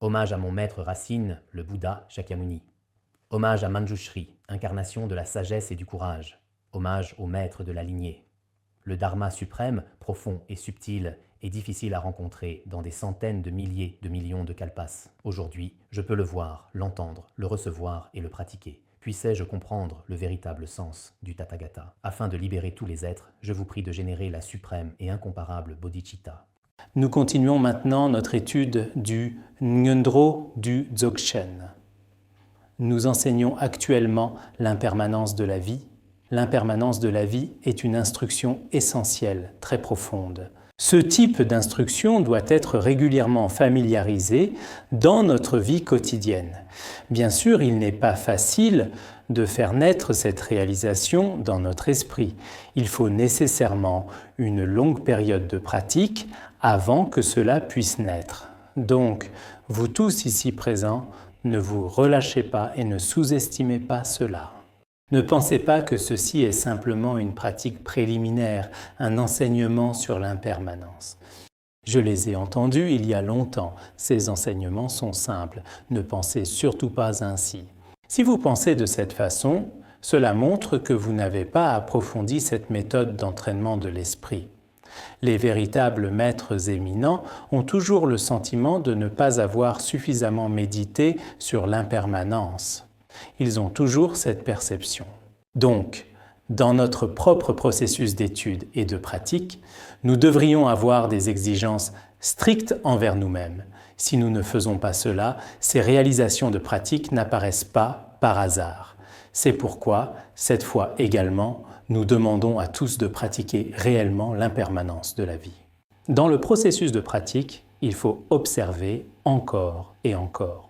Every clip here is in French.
Hommage à mon maître Racine, le Bouddha Shakyamuni. Hommage à Manjushri, incarnation de la sagesse et du courage. Hommage au maître de la lignée. Le dharma suprême, profond et subtil, est difficile à rencontrer dans des centaines de milliers de millions de kalpas. Aujourd'hui, je peux le voir, l'entendre, le recevoir et le pratiquer. Puissais-je comprendre le véritable sens du Tathagata. Afin de libérer tous les êtres, je vous prie de générer la suprême et incomparable bodhicitta. Nous continuons maintenant notre étude du Ngondro du Dzogchen. Nous enseignons actuellement l'impermanence de la vie. L'impermanence de la vie est une instruction essentielle, très profonde. Ce type d'instruction doit être régulièrement familiarisé dans notre vie quotidienne. Bien sûr, il n'est pas facile de faire naître cette réalisation dans notre esprit. Il faut nécessairement une longue période de pratique avant que cela puisse naître. Donc, vous tous ici présents, ne vous relâchez pas et ne sous-estimez pas cela. Ne pensez pas que ceci est simplement une pratique préliminaire, un enseignement sur l'impermanence. Je les ai entendus il y a longtemps. Ces enseignements sont simples. Ne pensez surtout pas ainsi. Si vous pensez de cette façon, cela montre que vous n'avez pas approfondi cette méthode d'entraînement de l'esprit. Les véritables maîtres éminents ont toujours le sentiment de ne pas avoir suffisamment médité sur l'impermanence. Ils ont toujours cette perception. Donc, dans notre propre processus d'étude et de pratique, nous devrions avoir des exigences strictes envers nous-mêmes. Si nous ne faisons pas cela, ces réalisations de pratique n'apparaissent pas par hasard. C'est pourquoi, cette fois également, nous demandons à tous de pratiquer réellement l'impermanence de la vie. Dans le processus de pratique, il faut observer encore et encore.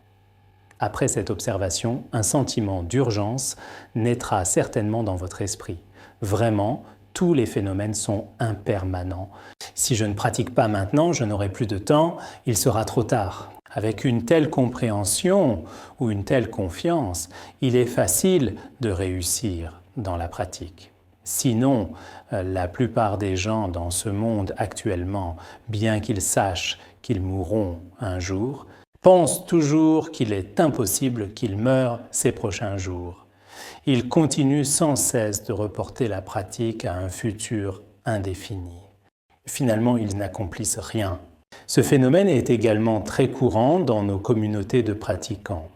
Après cette observation, un sentiment d'urgence naîtra certainement dans votre esprit. Vraiment, tous les phénomènes sont impermanents. Si je ne pratique pas maintenant, je n'aurai plus de temps, il sera trop tard. Avec une telle compréhension ou une telle confiance, il est facile de réussir dans la pratique. Sinon, la plupart des gens dans ce monde actuellement, bien qu'ils sachent qu'ils mourront un jour, pensent toujours qu'il est impossible qu'ils meurent ces prochains jours. Ils continuent sans cesse de reporter la pratique à un futur indéfini. Finalement, ils n'accomplissent rien. Ce phénomène est également très courant dans nos communautés de pratiquants.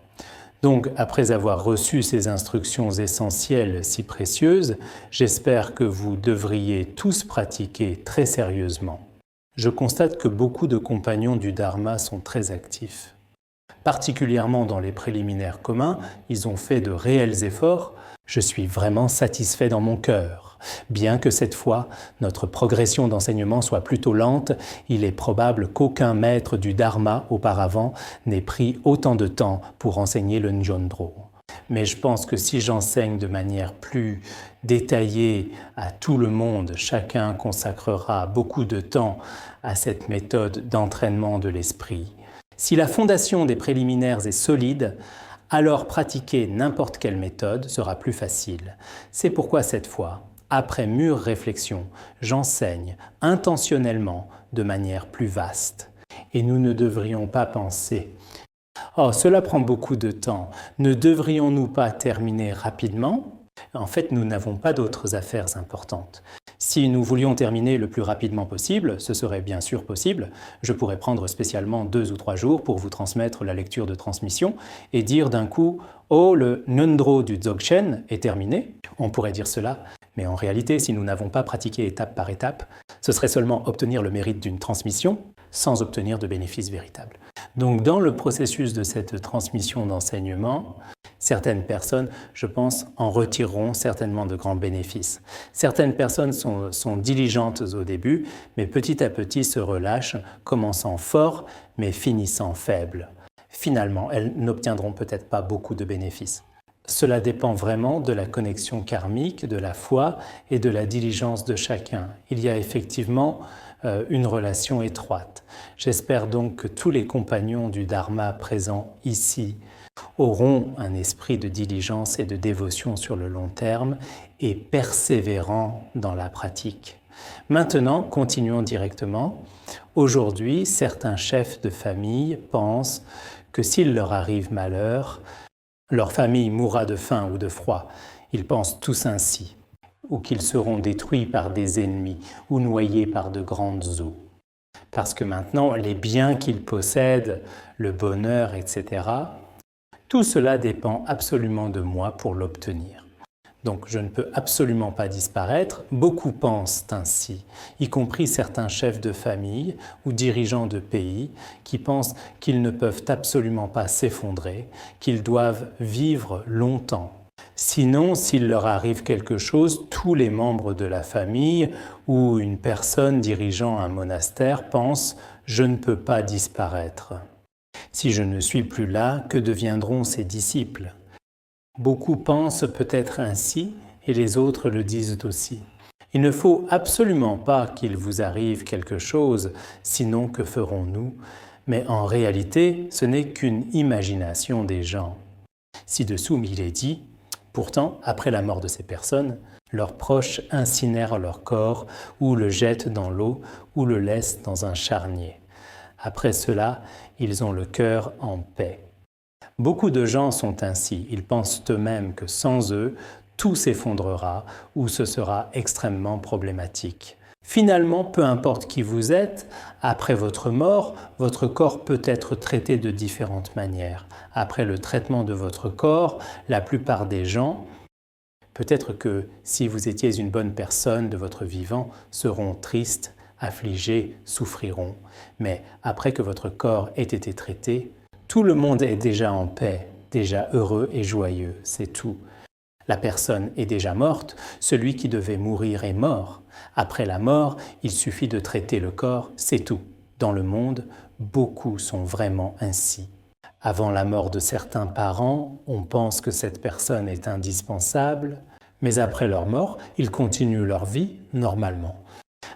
Donc, après avoir reçu ces instructions essentielles si précieuses, j'espère que vous devriez tous pratiquer très sérieusement. Je constate que beaucoup de compagnons du Dharma sont très actifs. Particulièrement dans les préliminaires communs, ils ont fait de réels efforts. Je suis vraiment satisfait dans mon cœur. Bien que cette fois, notre progression d'enseignement soit plutôt lente, il est probable qu'aucun maître du Dharma auparavant n'ait pris autant de temps pour enseigner le Ngondro. Mais je pense que si j'enseigne de manière plus détaillée à tout le monde, chacun consacrera beaucoup de temps à cette méthode d'entraînement de l'esprit. Si la fondation des préliminaires est solide, alors pratiquer n'importe quelle méthode sera plus facile. C'est pourquoi cette fois, après mûre réflexion, j'enseigne intentionnellement de manière plus vaste. Et nous ne devrions pas penser « Oh, cela prend beaucoup de temps, ne devrions-nous pas terminer rapidement ?» En fait, nous n'avons pas d'autres affaires importantes. Si nous voulions terminer le plus rapidement possible, ce serait bien sûr possible. Je pourrais prendre spécialement 2 ou 3 jours pour vous transmettre la lecture de transmission et dire d'un coup « Oh, le Ngondro du Dzogchen est terminé ». On pourrait dire cela, mais en réalité, si nous n'avons pas pratiqué étape par étape, ce serait seulement obtenir le mérite d'une transmission sans obtenir de bénéfice véritable. Donc, dans le processus de cette transmission d'enseignement, certaines personnes, je pense, en retireront certainement de grands bénéfices. Certaines personnes sont diligentes au début, mais petit à petit se relâchent, commençant fort, mais finissant faibles. Finalement, elles n'obtiendront peut-être pas beaucoup de bénéfices. Cela dépend vraiment de la connexion karmique, de la foi et de la diligence de chacun. Il y a effectivement une relation étroite. J'espère donc que tous les compagnons du Dharma présents ici auront un esprit de diligence et de dévotion sur le long terme et persévérant dans la pratique. Maintenant, continuons directement. Aujourd'hui, certains chefs de famille pensent que s'il leur arrive malheur, leur famille mourra de faim ou de froid. Ils pensent tous ainsi, ou qu'ils seront détruits par des ennemis ou noyés par de grandes eaux. Parce que maintenant, les biens qu'ils possèdent, le bonheur, etc., tout cela dépend absolument de moi pour l'obtenir. Donc je ne peux absolument pas disparaître. Beaucoup pensent ainsi, y compris certains chefs de famille ou dirigeants de pays qui pensent qu'ils ne peuvent absolument pas s'effondrer, qu'ils doivent vivre longtemps. Sinon, s'il leur arrive quelque chose, tous les membres de la famille ou une personne dirigeant un monastère pensent « je ne peux pas disparaître ». Si je ne suis plus là, que deviendront ses disciples ? Beaucoup pensent peut-être ainsi, et les autres le disent aussi. Il ne faut absolument pas qu'il vous arrive quelque chose, sinon que ferons-nous ? Mais en réalité, ce n'est qu'une imagination des gens. Ci-dessous, il est dit, pourtant, après la mort de ces personnes, leurs proches incinèrent leur corps, ou le jettent dans l'eau, ou le laissent dans un charnier. Après cela, ils ont le cœur en paix. Beaucoup de gens sont ainsi, ils pensent eux-mêmes que sans eux, tout s'effondrera ou ce sera extrêmement problématique. Finalement, peu importe qui vous êtes, après votre mort, votre corps peut être traité de différentes manières. Après le traitement de votre corps, la plupart des gens, peut-être que si vous étiez une bonne personne de votre vivant, seront tristes, affligés, souffriront. Mais après que votre corps ait été traité, tout le monde est déjà en paix, déjà heureux et joyeux, c'est tout. La personne est déjà morte, celui qui devait mourir est mort. Après la mort, il suffit de traiter le corps, c'est tout. Dans le monde, beaucoup sont vraiment ainsi. Avant la mort de certains parents, on pense que cette personne est indispensable, mais après leur mort, ils continuent leur vie normalement.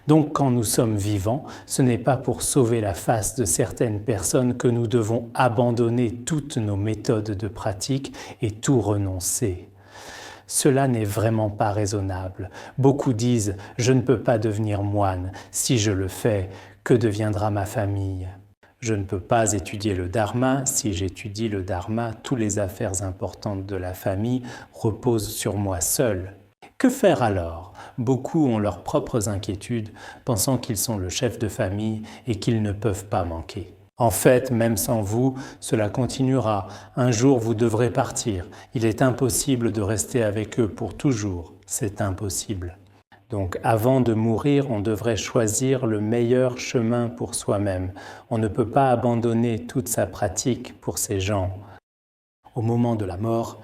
Donc quand nous sommes vivants, ce n'est pas pour sauver la face de certaines personnes que nous devons abandonner toutes nos méthodes de pratique et tout renoncer. Cela n'est vraiment pas raisonnable. Beaucoup disent « je ne peux pas devenir moine. Si je le fais, que deviendra ma famille ?» Je ne peux pas étudier le dharma. Si j'étudie le dharma, toutes les affaires importantes de la famille reposent sur moi seul. Que faire alors ? Beaucoup ont leurs propres inquiétudes, pensant qu'ils sont le chef de famille et qu'ils ne peuvent pas manquer. En fait, même sans vous, cela continuera. Un jour, vous devrez partir. Il est impossible de rester avec eux pour toujours. C'est impossible. Donc, avant de mourir, on devrait choisir le meilleur chemin pour soi-même. On ne peut pas abandonner toute sa pratique pour ces gens. Au moment de la mort,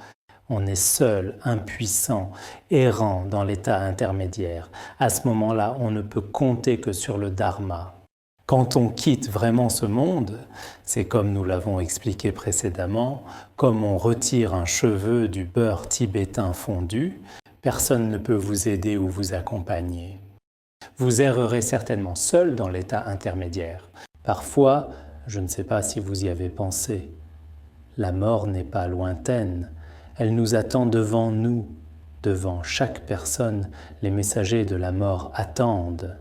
on est seul, impuissant, errant dans l'état intermédiaire. À ce moment-là, on ne peut compter que sur le dharma. Quand on quitte vraiment ce monde, c'est comme nous l'avons expliqué précédemment, comme on retire un cheveu du beurre tibétain fondu, personne ne peut vous aider ou vous accompagner. Vous errerez certainement seul dans l'état intermédiaire. Parfois, je ne sais pas si vous y avez pensé, la mort n'est pas lointaine. Elle nous attend devant nous, devant chaque personne. Les messagers de la mort attendent.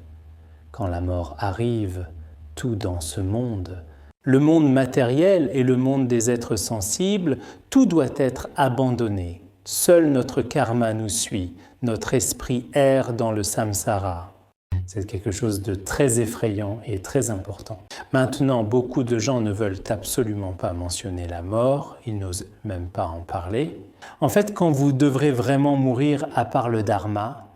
Quand la mort arrive, tout dans ce monde, le monde matériel et le monde des êtres sensibles, tout doit être abandonné. Seul notre karma nous suit, notre esprit erre dans le samsara. C'est quelque chose de très effrayant et très important. Maintenant, beaucoup de gens ne veulent absolument pas mentionner la mort, ils n'osent même pas en parler. En fait, quand vous devrez vraiment mourir à part le dharma,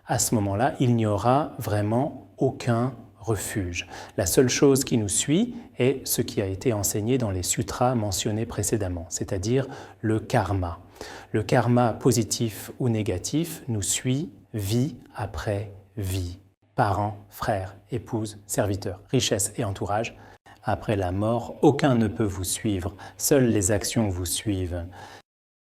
à ce moment-là, il n'y aura vraiment aucun refuge. La seule chose qui nous suit est ce qui a été enseigné dans les sutras mentionnés précédemment, c'est-à-dire le karma. Le karma positif ou négatif nous suit vie après vie. Parents, frères, épouses, serviteurs, richesses et entourage. Après la mort, aucun ne peut vous suivre, seules les actions vous suivent.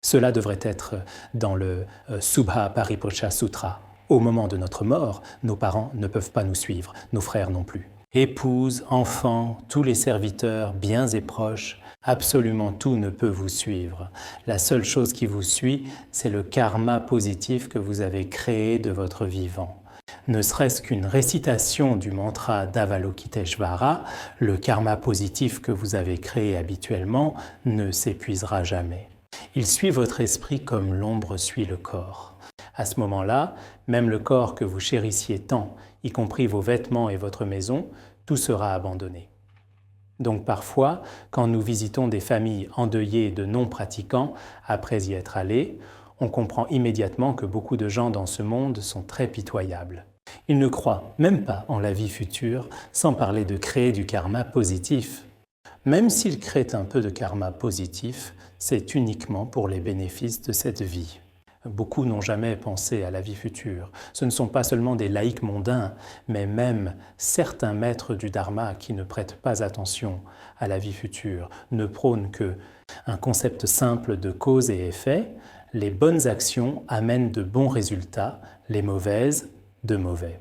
Cela devrait être dans le Subha Paripocha Sutra. Au moment de notre mort, nos parents ne peuvent pas nous suivre, nos frères non plus. Épouses, enfants, tous les serviteurs, biens et proches, absolument tout ne peut vous suivre. La seule chose qui vous suit, c'est le karma positif que vous avez créé de votre vivant. Ne serait-ce qu'une récitation du mantra d'Avalokiteshvara, le karma positif que vous avez créé habituellement ne s'épuisera jamais. Il suit votre esprit comme l'ombre suit le corps. À ce moment-là, même le corps que vous chérissiez tant, y compris vos vêtements et votre maison, tout sera abandonné. Donc parfois, quand nous visitons des familles endeuillées de non-pratiquants, après y être allés, on comprend immédiatement que beaucoup de gens dans ce monde sont très pitoyables. Ils ne croient même pas en la vie future, sans parler de créer du karma positif. Même s'ils créent un peu de karma positif, c'est uniquement pour les bénéfices de cette vie. Beaucoup n'ont jamais pensé à la vie future. Ce ne sont pas seulement des laïcs mondains, mais même certains maîtres du dharma qui ne prêtent pas attention à la vie future, ne prônent qu'un concept simple de cause et effet. Les bonnes actions amènent de bons résultats, les mauvaises, de mauvais.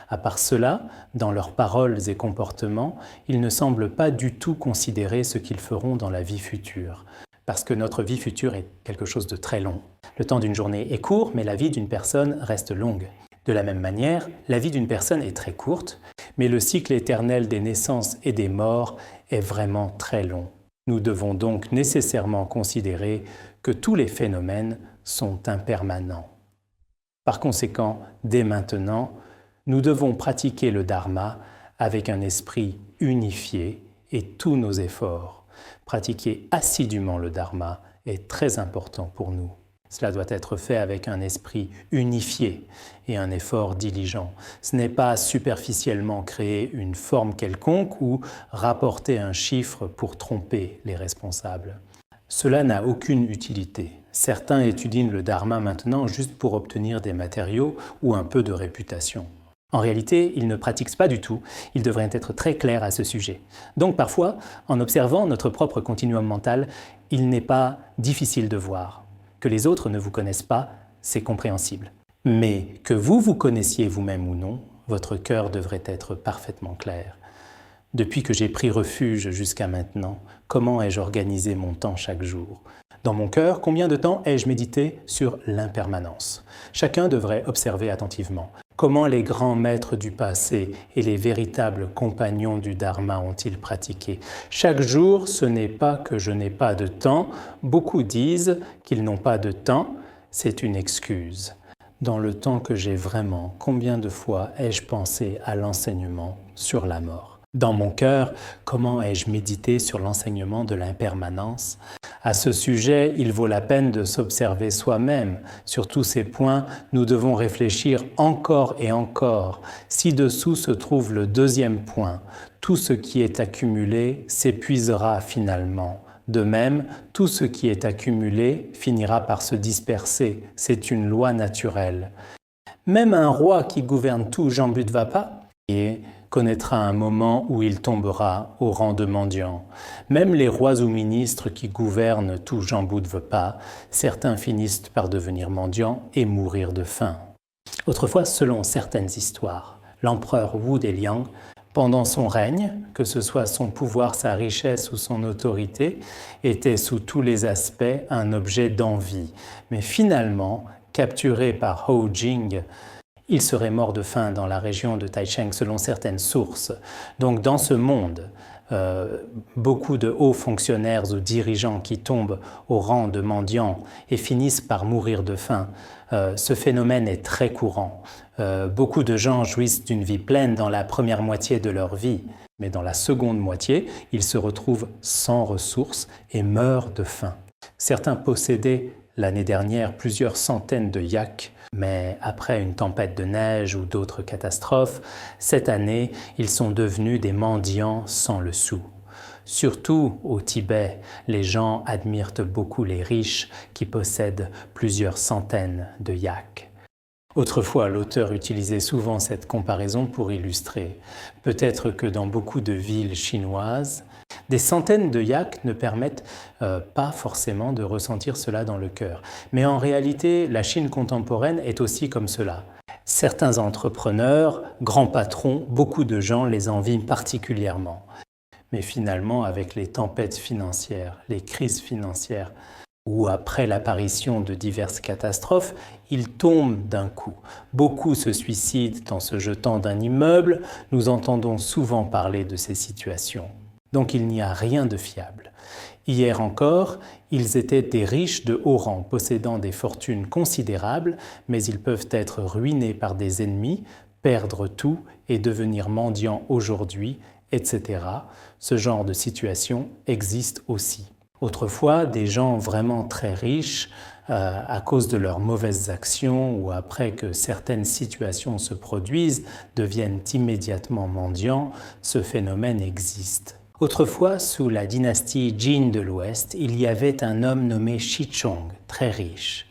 À part cela, dans leurs paroles et comportements, ils ne semblent pas du tout considérer ce qu'ils feront dans la vie future. Parce que notre vie future est quelque chose de très long. Le temps d'une journée est court, mais la vie d'une personne reste longue. De la même manière, la vie d'une personne est très courte, mais le cycle éternel des naissances et des morts est vraiment très long. Nous devons donc nécessairement considérer que tous les phénomènes sont impermanents. Par conséquent, dès maintenant, nous devons pratiquer le dharma avec un esprit unifié et tous nos efforts. Pratiquer assidûment le dharma est très important pour nous. Cela doit être fait avec un esprit unifié et un effort diligent. Ce n'est pas superficiellement créer une forme quelconque ou rapporter un chiffre pour tromper les responsables. Cela n'a aucune utilité. Certains étudient le dharma maintenant juste pour obtenir des matériaux ou un peu de réputation. En réalité, ils ne pratiquent pas du tout. Ils devraient être très clairs à ce sujet. Donc parfois, en observant notre propre continuum mental, il n'est pas difficile de voir. Que les autres ne vous connaissent pas, c'est compréhensible. Mais que vous vous connaissiez vous-même ou non, votre cœur devrait être parfaitement clair. Depuis que j'ai pris refuge jusqu'à maintenant, comment ai-je organisé mon temps chaque jour ? Dans mon cœur, combien de temps ai-je médité sur l'impermanence ? Chacun devrait observer attentivement. Comment les grands maîtres du passé et les véritables compagnons du dharma ont-ils pratiqué ? Chaque jour, ce n'est pas que je n'ai pas de temps. Beaucoup disent qu'ils n'ont pas de temps. C'est une excuse. Dans le temps que j'ai vraiment, combien de fois ai-je pensé à l'enseignement sur la mort ? Dans mon cœur, comment ai-je médité sur l'enseignement de l'impermanence ? À ce sujet, il vaut la peine de s'observer soi-même. Sur tous ces points, nous devons réfléchir encore et encore. Ci-dessous se trouve le deuxième point. Tout ce qui est accumulé s'épuisera finalement. De même, tout ce qui est accumulé finira par se disperser. C'est une loi naturelle. Même un roi qui gouverne tout Jambudvapa connaîtra un moment où il tombera au rang de mendiant. Même les rois ou ministres qui gouvernent tout Jambudvapa, certains finissent par devenir mendiants et mourir de faim. Autrefois, selon certaines histoires, l'empereur Wu Deliang, pendant son règne, que ce soit son pouvoir, sa richesse ou son autorité, était sous tous les aspects un objet d'envie. Mais finalement, capturé par Hou Jing, il serait mort de faim dans la région de Taichung selon certaines sources. Donc dans ce monde, beaucoup de hauts fonctionnaires ou dirigeants qui tombent au rang de mendiants et finissent par mourir de faim, ce phénomène est très courant. Beaucoup de gens jouissent d'une vie pleine dans la première moitié de leur vie, mais dans la seconde moitié, ils se retrouvent sans ressources et meurent de faim. Certains possédaient l'année dernière plusieurs centaines de yaks, mais après une tempête de neige ou d'autres catastrophes, cette année, ils sont devenus des mendiants sans le sou. Surtout au Tibet, les gens admirent beaucoup les riches qui possèdent plusieurs centaines de yaks. Autrefois, l'auteur utilisait souvent cette comparaison pour illustrer. Peut-être que dans beaucoup de villes chinoises, des centaines de yaks ne permettent pas forcément de ressentir cela dans le cœur. Mais en réalité, la Chine contemporaine est aussi comme cela. Certains entrepreneurs, grands patrons, beaucoup de gens les envient particulièrement. Mais finalement, avec les tempêtes financières, les crises financières, ou après l'apparition de diverses catastrophes, ils tombent d'un coup. Beaucoup se suicident en se jetant d'un immeuble. Nous entendons souvent parler de ces situations. Donc il n'y a rien de fiable. Hier encore, ils étaient des riches de haut rang, possédant des fortunes considérables, mais ils peuvent être ruinés par des ennemis, perdre tout et devenir mendiants aujourd'hui, etc. Ce genre de situation existe aussi. Autrefois, des gens vraiment très riches, à cause de leurs mauvaises actions ou après que certaines situations se produisent, deviennent immédiatement mendiants. Ce phénomène existe. Autrefois, sous la dynastie Jin de l'Ouest, il y avait un homme nommé Shichong, très riche.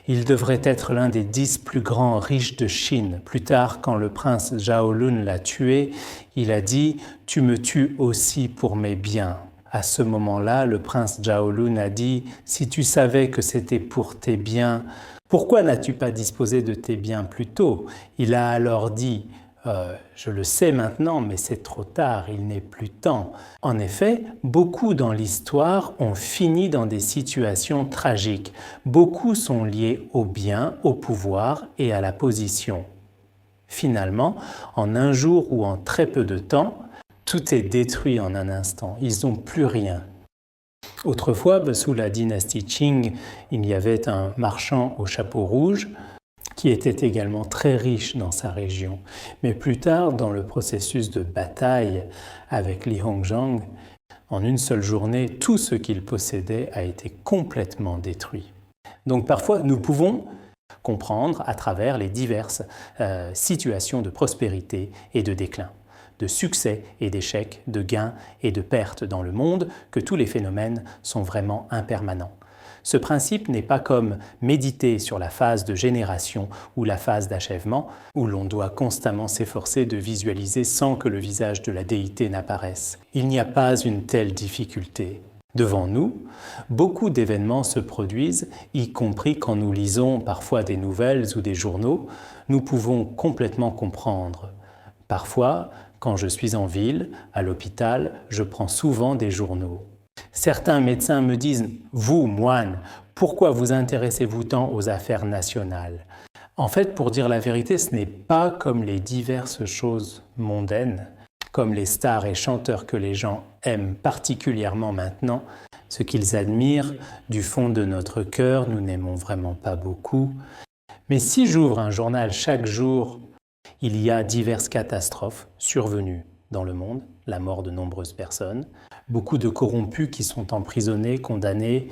Il devrait être l'un des 10 plus grands riches de Chine. Plus tard, quand le prince Zhaolun l'a tué, il a dit « Tu me tues aussi pour mes biens ». À ce moment-là, le prince Zhaolun a dit « Si tu savais que c'était pour tes biens, pourquoi n'as-tu pas disposé de tes biens plus tôt ?» Il a alors dit je le sais maintenant, mais c'est trop tard, il n'est plus temps. En effet, beaucoup dans l'histoire ont fini dans des situations tragiques. Beaucoup sont liés au bien, au pouvoir et à la position. Finalement, en un jour ou en très peu de temps, tout est détruit en un instant. Ils n'ont plus rien. Autrefois, sous la dynastie Qing, il y avait un marchand au chapeau rouge qui était également très riche dans sa région. Mais plus tard, dans le processus de bataille avec Li Hongzhang, en une seule journée, tout ce qu'il possédait a été complètement détruit. Donc parfois, nous pouvons comprendre à travers les diverses situations de prospérité et de déclin, de succès et d'échecs, de gains et de pertes dans le monde, que tous les phénomènes sont vraiment impermanents. Ce principe n'est pas comme méditer sur la phase de génération ou la phase d'achèvement, où l'on doit constamment s'efforcer de visualiser sans que le visage de la déité n'apparaisse. Il n'y a pas une telle difficulté. Devant nous, beaucoup d'événements se produisent, y compris quand nous lisons parfois des nouvelles ou des journaux, nous pouvons complètement comprendre. Parfois, quand je suis en ville, à l'hôpital, je prends souvent des journaux. Certains médecins me disent « Vous, moine, pourquoi vous intéressez-vous tant aux affaires nationales ?» En fait, pour dire la vérité, ce n'est pas comme les diverses choses mondaines, comme les stars et chanteurs que les gens aiment particulièrement maintenant, ce qu'ils admirent du fond de notre cœur, nous n'aimons vraiment pas beaucoup. Mais si j'ouvre un journal chaque jour, il y a diverses catastrophes survenues dans le monde, la mort de nombreuses personnes, beaucoup de corrompus qui sont emprisonnés, condamnés.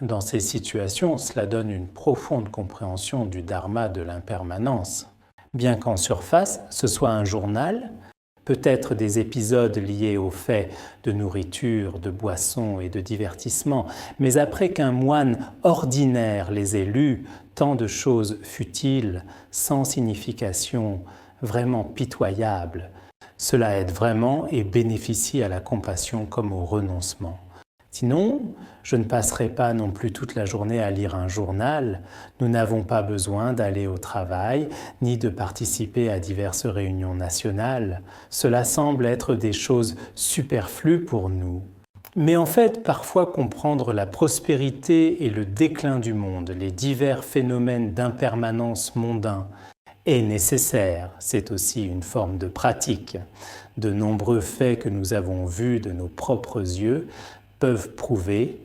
Dans ces situations, cela donne une profonde compréhension du dharma de l'impermanence. Bien qu'en surface, ce soit un journal, peut-être des épisodes liés aux faits de nourriture, de boissons et de divertissement, mais après qu'un moine ordinaire les ait lus, tant de choses futiles, sans signification, vraiment pitoyables, cela aide vraiment et bénéficie à la compassion comme au renoncement. Sinon, je ne passerai pas non plus toute la journée à lire un journal. Nous n'avons pas besoin d'aller au travail, ni de participer à diverses réunions nationales. Cela semble être des choses superflues pour nous. Mais en fait, parfois comprendre la prospérité et le déclin du monde, les divers phénomènes d'impermanence mondains, est nécessaire. C'est aussi une forme de pratique. De nombreux faits que nous avons vus de nos propres yeux peuvent prouver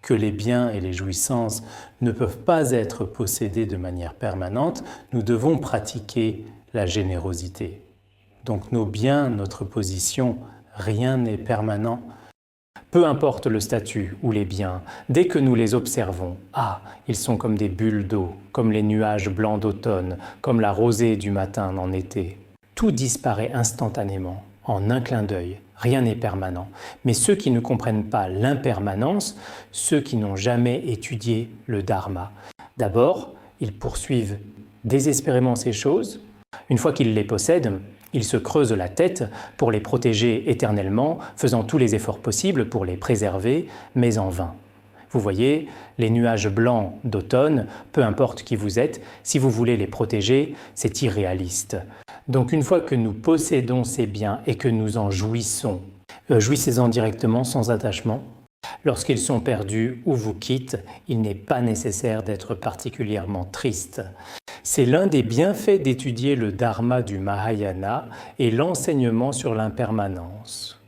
que les biens et les jouissances ne peuvent pas être possédés de manière permanente. Nous devons pratiquer la générosité. Donc nos biens, notre position, rien n'est permanent. Peu importe le statut ou les biens, dès que nous les observons, ils sont comme des bulles d'eau, comme les nuages blancs d'automne, comme la rosée du matin en été. Tout disparaît instantanément, en un clin d'œil. Rien n'est permanent. Mais ceux qui ne comprennent pas l'impermanence, ceux qui n'ont jamais étudié le dharma, d'abord, ils poursuivent désespérément ces choses. Une fois qu'ils les possèdent, ils se creusent la tête pour les protéger éternellement, faisant tous les efforts possibles pour les préserver, mais en vain. Vous voyez, les nuages blancs d'automne, peu importe qui vous êtes, si vous voulez les protéger, c'est irréaliste. Donc une fois que nous possédons ces biens et que nous en jouissons, jouissez-en directement sans attachement, Lorsqu'ils sont perdus ou vous quittent, il n'est pas nécessaire d'être particulièrement triste. C'est l'un des bienfaits d'étudier le dharma du Mahayana et l'enseignement sur l'impermanence.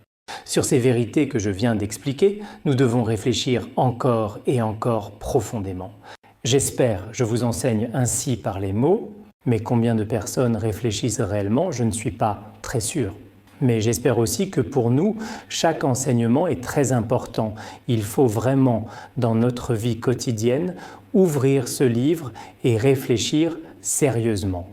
Sur ces vérités que je viens d'expliquer, nous devons réfléchir encore et encore profondément. J'espère, je vous enseigne ainsi par les mots, mais combien de personnes réfléchissent réellement, je ne suis pas très sûr. Mais j'espère aussi que pour nous, chaque enseignement est très important. Il faut vraiment, dans notre vie quotidienne, ouvrir ce livre et réfléchir sérieusement.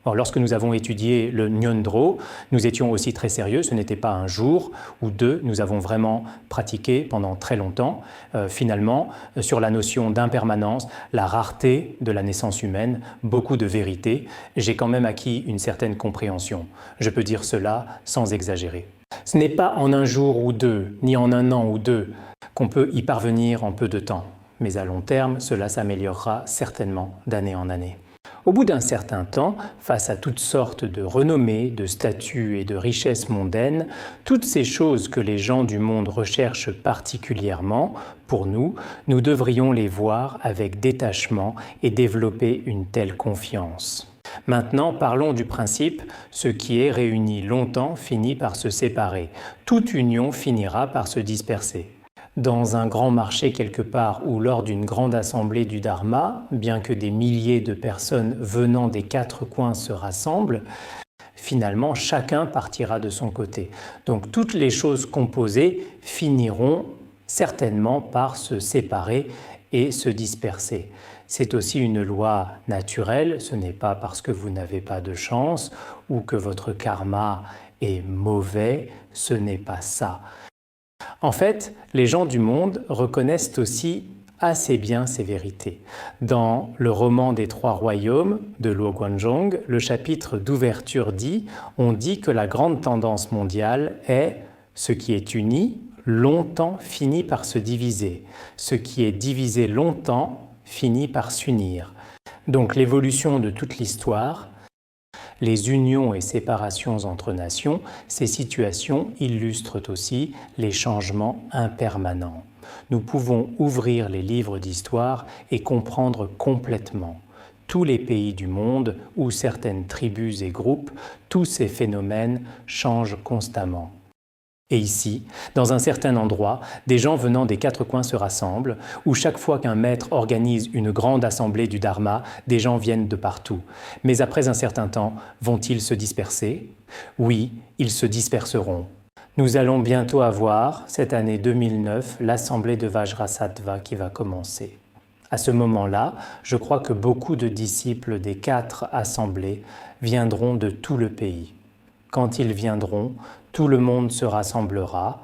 Alors, lorsque nous avons étudié le Nyondro, nous étions aussi très sérieux. Ce n'était pas un jour ou deux. Nous avons vraiment pratiqué pendant très longtemps, finalement, sur la notion d'impermanence, la rareté de la naissance humaine, beaucoup de vérité. J'ai quand même acquis une certaine compréhension. Je peux dire cela sans exagérer. Ce n'est pas en un jour ou deux, ni en un an ou deux, qu'on peut y parvenir en peu de temps. Mais à long terme, cela s'améliorera certainement d'année en année. Au bout d'un certain temps, face à toutes sortes de renommées, de statuts et de richesses mondaines, toutes ces choses que les gens du monde recherchent particulièrement, pour nous, nous devrions les voir avec détachement et développer une telle confiance. Maintenant, parlons du principe « ce qui est réuni longtemps finit par se séparer ». Toute union finira par se disperser. Dans un grand marché quelque part ou lors d'une grande assemblée du Dharma, bien que des milliers de personnes venant des quatre coins se rassemblent, finalement chacun partira de son côté. Donc toutes les choses composées finiront certainement par se séparer et se disperser. C'est aussi une loi naturelle, ce n'est pas parce que vous n'avez pas de chance ou que votre karma est mauvais, ce n'est pas ça. En fait, les gens du monde reconnaissent aussi assez bien ces vérités. Dans le roman des Trois Royaumes de Luo Guanzhong, le chapitre d'ouverture dit « On dit que la grande tendance mondiale est « ce qui est uni, longtemps finit par se diviser. Ce qui est divisé longtemps finit par s'unir. » Donc l'évolution de toute l'histoire, les unions et séparations entre nations, ces situations illustrent aussi les changements impermanents. Nous pouvons ouvrir les livres d'histoire et comprendre complètement tous les pays du monde où certaines tribus et groupes, tous ces phénomènes changent constamment. Et ici, dans un certain endroit, des gens venant des quatre coins se rassemblent, où chaque fois qu'un maître organise une grande assemblée du Dharma, des gens viennent de partout. Mais après un certain temps, vont-ils se disperser? Oui, ils se disperseront. Nous allons bientôt avoir, cette année 2009, l'assemblée de Vajrasattva qui va commencer. À ce moment-là, je crois que beaucoup de disciples des quatre assemblées viendront de tout le pays. Quand ils viendront, tout le monde se rassemblera,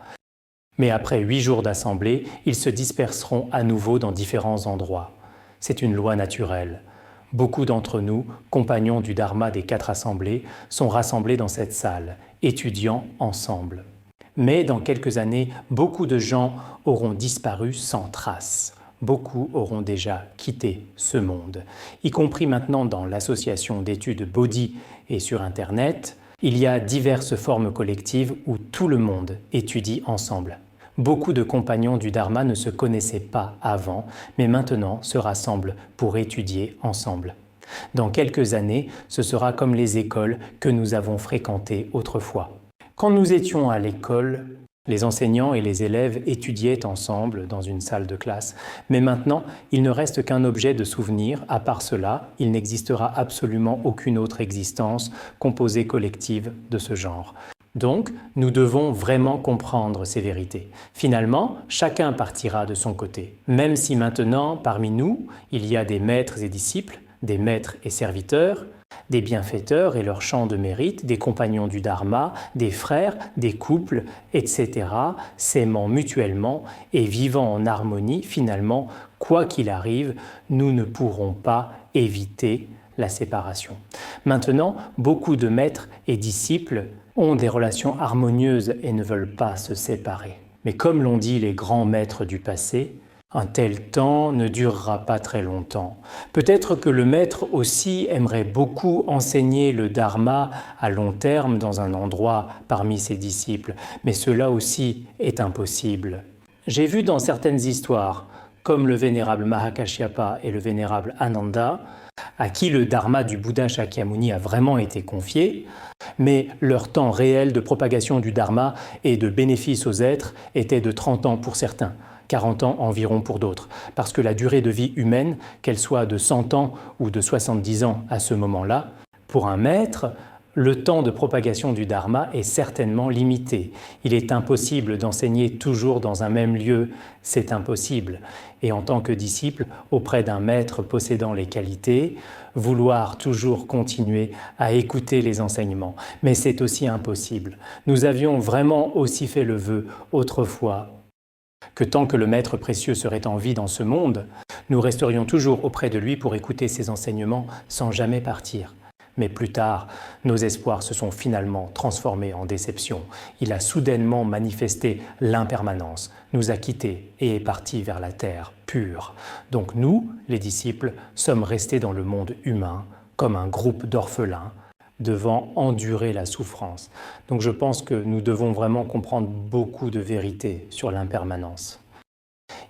mais après 8 jours d'assemblée, ils se disperseront à nouveau dans différents endroits. C'est une loi naturelle. Beaucoup d'entre nous, compagnons du Dharma des quatre assemblées, sont rassemblés dans cette salle, étudiant ensemble. Mais dans quelques années, beaucoup de gens auront disparu sans trace. Beaucoup auront déjà quitté ce monde, y compris maintenant dans l'association d'études Bodhi et sur Internet. Il y a diverses formes collectives où tout le monde étudie ensemble. Beaucoup de compagnons du Dharma ne se connaissaient pas avant, mais maintenant se rassemblent pour étudier ensemble. Dans quelques années, ce sera comme les écoles que nous avons fréquentées autrefois. Quand nous étions à l'école, les enseignants et les élèves étudiaient ensemble dans une salle de classe, mais maintenant, il ne reste qu'un objet de souvenir. À part cela, il n'existera absolument aucune autre existence composée collective de ce genre. Donc, nous devons vraiment comprendre ces vérités. Finalement, chacun partira de son côté. Même si maintenant, parmi nous, il y a des maîtres et disciples, des maîtres et serviteurs, des bienfaiteurs et leurs champs de mérite, des compagnons du Dharma, des frères, des couples, etc., s'aimant mutuellement et vivant en harmonie, finalement, quoi qu'il arrive, nous ne pourrons pas éviter la séparation. Maintenant, beaucoup de maîtres et disciples ont des relations harmonieuses et ne veulent pas se séparer. Mais comme l'ont dit les grands maîtres du passé, un tel temps ne durera pas très longtemps. Peut-être que le maître aussi aimerait beaucoup enseigner le Dharma à long terme dans un endroit parmi ses disciples, mais cela aussi est impossible. J'ai vu dans certaines histoires, comme le vénérable Mahakashyapa et le vénérable Ananda, à qui le dharma du Bouddha Shakyamuni a vraiment été confié, mais leur temps réel de propagation du dharma et de bénéfice aux êtres était de 30 ans pour certains, 40 ans environ pour d'autres, parce que la durée de vie humaine, qu'elle soit de 100 ans ou de 70 ans à ce moment-là, pour un maître, le temps de propagation du dharma est certainement limité. Il est impossible d'enseigner toujours dans un même lieu, c'est impossible. Et en tant que disciple, auprès d'un maître possédant les qualités, vouloir toujours continuer à écouter les enseignements. Mais c'est aussi impossible. Nous avions vraiment aussi fait le vœu autrefois que tant que le maître précieux serait en vie dans ce monde, nous resterions toujours auprès de lui pour écouter ses enseignements sans jamais partir. Mais plus tard, nos espoirs se sont finalement transformés en déception. Il a soudainement manifesté l'impermanence, nous a quittés et est parti vers la terre pure. Donc nous, les disciples, sommes restés dans le monde humain comme un groupe d'orphelins devant endurer la souffrance. Donc je pense que nous devons vraiment comprendre beaucoup de vérités sur l'impermanence,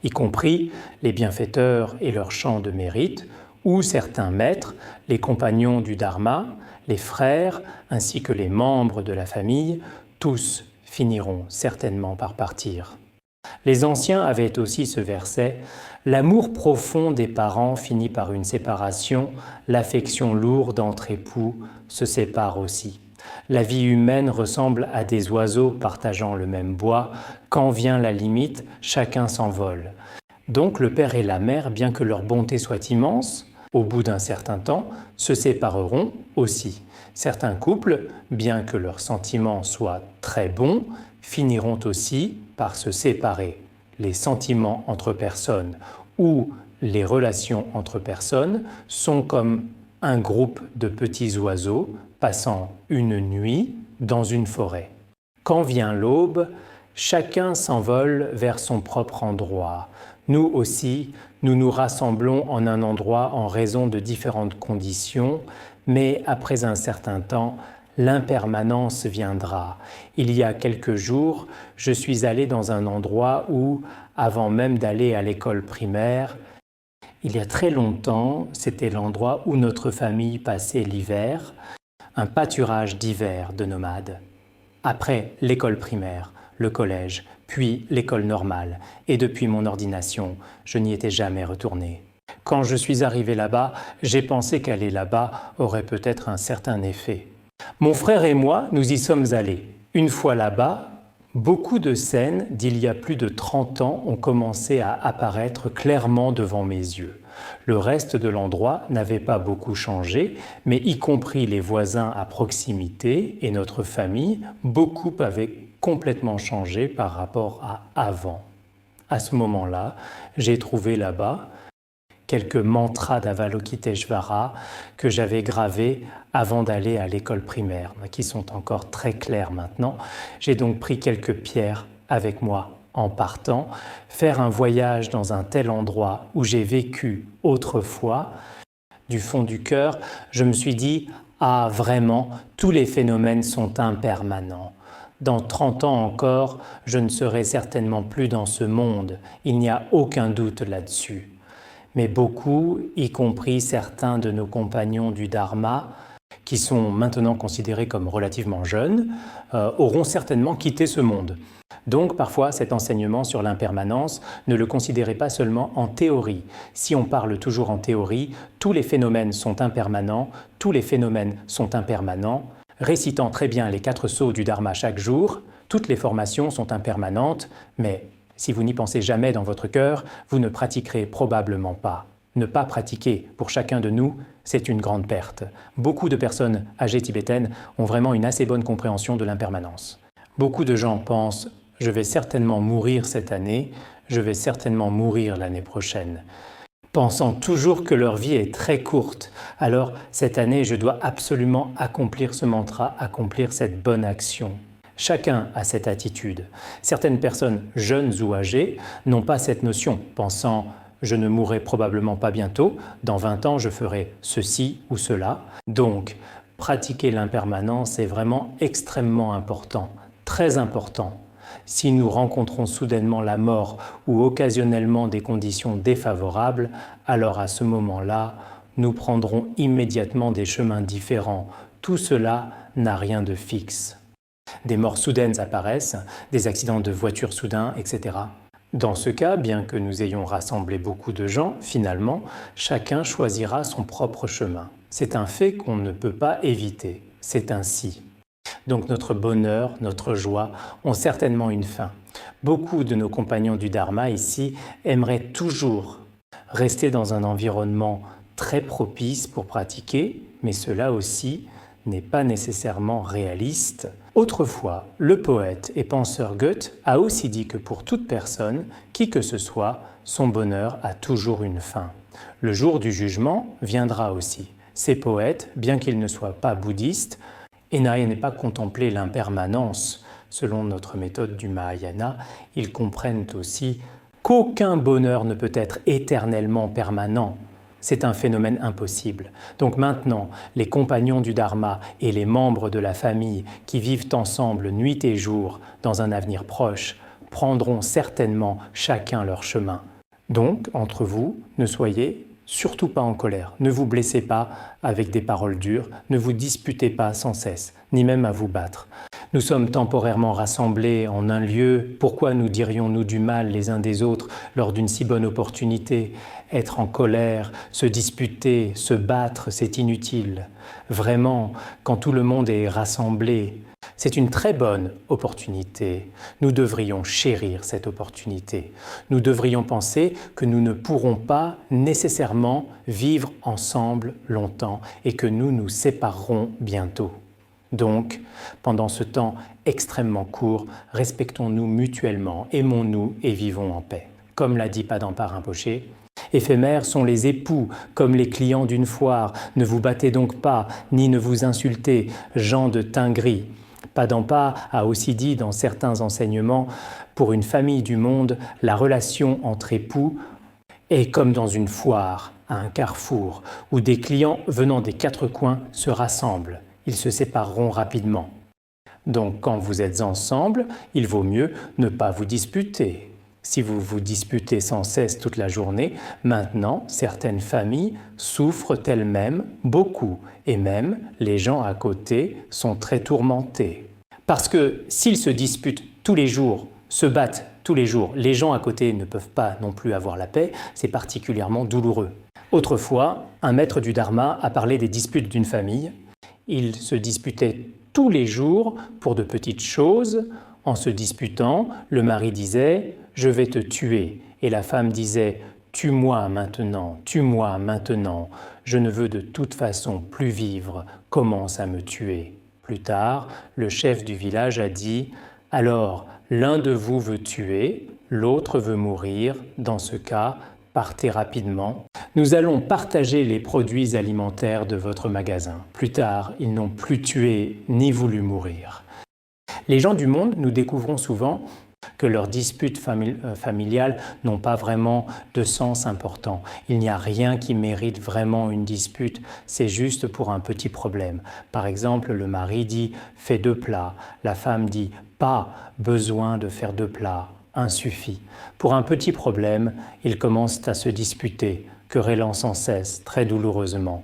y compris les bienfaiteurs et leur champ de mérite, où certains maîtres, les compagnons du Dharma, les frères, ainsi que les membres de la famille, tous finiront certainement par partir. Les anciens avaient aussi ce verset « L'amour profond des parents finit par une séparation, l'affection lourde entre époux se sépare aussi. La vie humaine ressemble à des oiseaux partageant le même bois. Quand vient la limite, chacun s'envole. » Donc le père et la mère, bien que leur bonté soit immense, au bout d'un certain temps, se sépareront aussi. Certains couples, bien que leurs sentiments soient très bons, finiront aussi par se séparer. Les sentiments entre personnes ou les relations entre personnes sont comme un groupe de petits oiseaux passant une nuit dans une forêt. Quand vient l'aube, chacun s'envole vers son propre endroit. Nous aussi, nous nous rassemblons en un endroit en raison de différentes conditions, mais après un certain temps, l'impermanence viendra. Il y a quelques jours, je suis allé dans un endroit où, avant même d'aller à l'école primaire, il y a très longtemps, c'était l'endroit où notre famille passait l'hiver, un pâturage d'hiver de nomades. Après l'école primaire, le collège, puis l'école normale, et depuis mon ordination, je n'y étais jamais retourné. Quand je suis arrivé là-bas, j'ai pensé qu'aller là-bas aurait peut-être un certain effet. Mon frère et moi, nous y sommes allés. Une fois là-bas, beaucoup de scènes d'il y a plus de 30 ans ont commencé à apparaître clairement devant mes yeux. Le reste de l'endroit n'avait pas beaucoup changé, mais y compris les voisins à proximité et notre famille, beaucoup avaient complètement changé par rapport à avant. À ce moment-là, j'ai trouvé là-bas quelques mantras d'Avalokiteshvara que j'avais gravés avant d'aller à l'école primaire, qui sont encore très clairs maintenant. J'ai donc pris quelques pierres avec moi en partant. Faire un voyage dans un tel endroit où j'ai vécu autrefois, du fond du cœur, je me suis dit « Ah, vraiment, tous les phénomènes sont impermanents. Dans 30 ans encore, je ne serai certainement plus dans ce monde. Il n'y a aucun doute là-dessus. » Mais beaucoup, y compris certains de nos compagnons du Dharma, qui sont maintenant considérés comme relativement jeunes, auront certainement quitté ce monde. Donc parfois cet enseignement sur l'impermanence, ne le considérez pas seulement en théorie. Si on parle toujours en théorie, tous les phénomènes sont impermanents, tous les phénomènes sont impermanents. Récitant très bien les 4 sceaux du Dharma chaque jour, toutes les formations sont impermanentes, mais si vous n'y pensez jamais dans votre cœur, vous ne pratiquerez probablement pas. Ne pas pratiquer pour chacun de nous, c'est une grande perte. Beaucoup de personnes âgées tibétaines ont vraiment une assez bonne compréhension de l'impermanence. Beaucoup de gens pensent « je vais certainement mourir cette année, je vais certainement mourir l'année prochaine », pensant toujours que leur vie est très courte. Alors cette année, je dois absolument accomplir ce mantra, accomplir cette bonne action. Chacun a cette attitude. Certaines personnes, jeunes ou âgées, n'ont pas cette notion, pensant « je ne mourrai probablement pas bientôt, dans 20 ans je ferai ceci ou cela ». Donc, pratiquer l'impermanence est vraiment extrêmement important, très important. Si nous rencontrons soudainement la mort ou occasionnellement des conditions défavorables, alors à ce moment-là, nous prendrons immédiatement des chemins différents. Tout cela n'a rien de fixe. Des morts soudaines apparaissent, des accidents de voiture soudains, etc. Dans ce cas, bien que nous ayons rassemblé beaucoup de gens, finalement, chacun choisira son propre chemin. C'est un fait qu'on ne peut pas éviter. C'est ainsi. Donc notre bonheur, notre joie ont certainement une fin. Beaucoup de nos compagnons du Dharma ici aimeraient toujours rester dans un environnement très propice pour pratiquer, mais cela aussi n'est pas nécessairement réaliste. Autrefois, le poète et penseur Goethe a aussi dit que pour toute personne, qui que ce soit, son bonheur a toujours une fin. Le jour du jugement viendra aussi. Ces poètes, bien qu'ils ne soient pas bouddhistes, et n'aient pas contemplé l'impermanence, selon notre méthode du Mahayana, ils comprennent aussi qu'aucun bonheur ne peut être éternellement permanent. C'est un phénomène impossible. Donc maintenant, les compagnons du Dharma et les membres de la famille qui vivent ensemble nuit et jour dans un avenir proche prendront certainement chacun leur chemin. Donc, entre vous, ne soyez surtout pas en colère, ne vous blessez pas avec des paroles dures, ne vous disputez pas sans cesse, ni même à vous battre. Nous sommes temporairement rassemblés en un lieu, pourquoi nous dirions-nous du mal les uns des autres lors d'une si bonne opportunité? Être en colère, se disputer, se battre, c'est inutile. Vraiment, quand tout le monde est rassemblé, c'est une très bonne opportunité. Nous devrions chérir cette opportunité. Nous devrions penser que nous ne pourrons pas nécessairement vivre ensemble longtemps et que nous nous séparerons bientôt. Donc, pendant ce temps extrêmement court, respectons-nous mutuellement, aimons-nous et vivons en paix. Comme l'a dit Padampa Rinpoché, éphémères sont les époux, comme les clients d'une foire. Ne vous battez donc pas, ni ne vous insultez, gens de teint gris. Padampa a aussi dit dans certains enseignements, pour une famille du monde, la relation entre époux est comme dans une foire, à un carrefour, où des clients venant des quatre coins se rassemblent. Ils se sépareront rapidement. Donc quand vous êtes ensemble, il vaut mieux ne pas vous disputer. Si vous vous disputez sans cesse toute la journée, maintenant, certaines familles souffrent elles-mêmes beaucoup, et même les gens à côté sont très tourmentés. Parce que s'ils se disputent tous les jours, se battent tous les jours, les gens à côté ne peuvent pas non plus avoir la paix, c'est particulièrement douloureux. Autrefois, un maître du Dharma a parlé des disputes d'une famille. Ils se disputaient tous les jours pour de petites choses. En se disputant, le mari disait « je vais te tuer » et la femme disait « tue-moi maintenant, je ne veux de toute façon plus vivre, commence à me tuer ». Plus tard, le chef du village a dit « alors, l'un de vous veut tuer, l'autre veut mourir, dans ce cas, partez rapidement. Nous allons partager les produits alimentaires de votre magasin. » Plus tard, ils n'ont plus tué ni voulu mourir. Les gens du monde, nous découvrons souvent que leurs disputes familiales n'ont pas vraiment de sens important. Il n'y a rien qui mérite vraiment une dispute, c'est juste pour un petit problème. Par exemple, le mari dit « fais 2 plats », la femme dit « pas besoin de faire 2 plats ». Insuffit. Pour un petit problème, ils commencent à se disputer, querellant sans cesse, très douloureusement.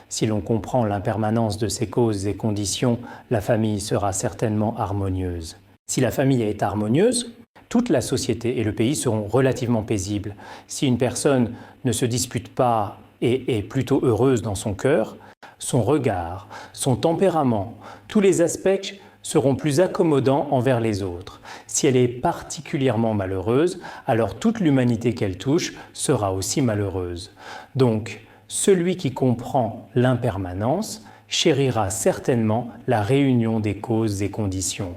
Si l'on comprend l'impermanence de ces causes et conditions, la famille sera certainement harmonieuse. Si la famille est harmonieuse, toute la société et le pays seront relativement paisibles. Si une personne ne se dispute pas et est plutôt heureuse dans son cœur, son regard, son tempérament, tous les aspects seront plus accommodants envers les autres. Si elle est particulièrement malheureuse, alors toute l'humanité qu'elle touche sera aussi malheureuse. Donc, celui qui comprend l'impermanence chérira certainement la réunion des causes et conditions.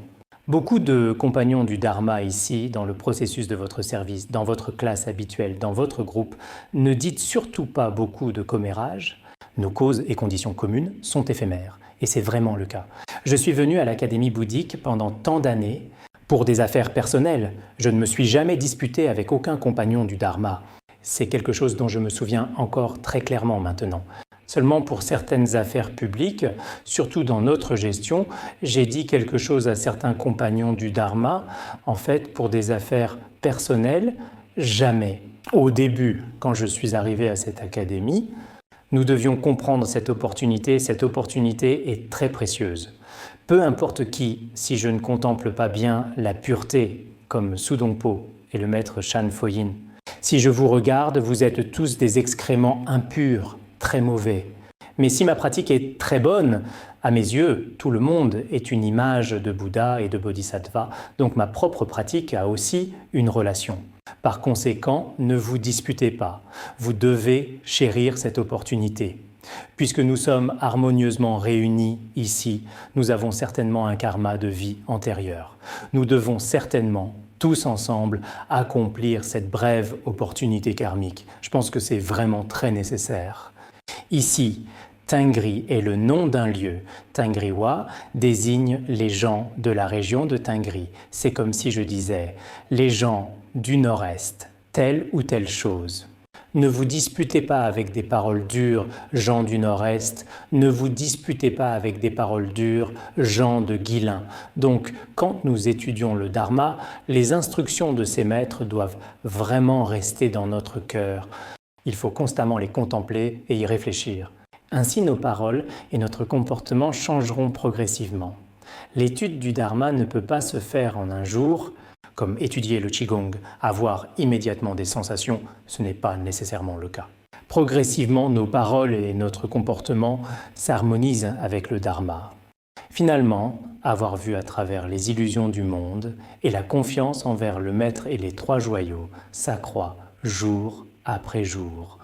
Beaucoup de compagnons du Dharma ici, dans le processus de votre service, dans votre classe habituelle, dans votre groupe, ne dites surtout pas beaucoup de commérage. Nos causes et conditions communes sont éphémères, et c'est vraiment le cas. Je suis venu à l'Académie bouddhique pendant tant d'années pour des affaires personnelles. Je ne me suis jamais disputé avec aucun compagnon du Dharma. C'est quelque chose dont je me souviens encore très clairement maintenant. Seulement pour certaines affaires publiques, surtout dans notre gestion, j'ai dit quelque chose à certains compagnons du Dharma. En fait, pour des affaires personnelles, jamais. Au début, quand je suis arrivé à cette académie, nous devions comprendre cette opportunité. Cette opportunité est très précieuse. Peu importe qui, si je ne contemple pas bien la pureté, comme Sudongpo et le maître Shan Foyin, si je vous regarde, vous êtes tous des excréments impurs, très mauvais. Mais si ma pratique est très bonne, à mes yeux, tout le monde est une image de Bouddha et de Bodhisattva, donc ma propre pratique a aussi une relation. Par conséquent, ne vous disputez pas. Vous devez chérir cette opportunité. Puisque nous sommes harmonieusement réunis ici, nous avons certainement un karma de vie antérieure. Nous devons certainement, tous ensemble, accomplir cette brève opportunité karmique. Je pense que c'est vraiment très nécessaire. Ici, Tengri est le nom d'un lieu. Tengriwa désigne les gens de la région de Tengri. C'est comme si je disais les gens du nord-est, telle ou telle chose. Ne vous disputez pas avec des paroles dures, gens du nord-est. Ne vous disputez pas avec des paroles dures, gens de Guilin. Donc, quand nous étudions le Dharma, les instructions de ces maîtres doivent vraiment rester dans notre cœur. Il faut constamment les contempler et y réfléchir. Ainsi, nos paroles et notre comportement changeront progressivement. L'étude du Dharma ne peut pas se faire en un jour, comme étudier le Qigong, avoir immédiatement des sensations, ce n'est pas nécessairement le cas. Progressivement, nos paroles et notre comportement s'harmonisent avec le Dharma. Finalement, avoir vu à travers les illusions du monde et la confiance envers le Maître et les trois joyaux s'accroît jour après jour.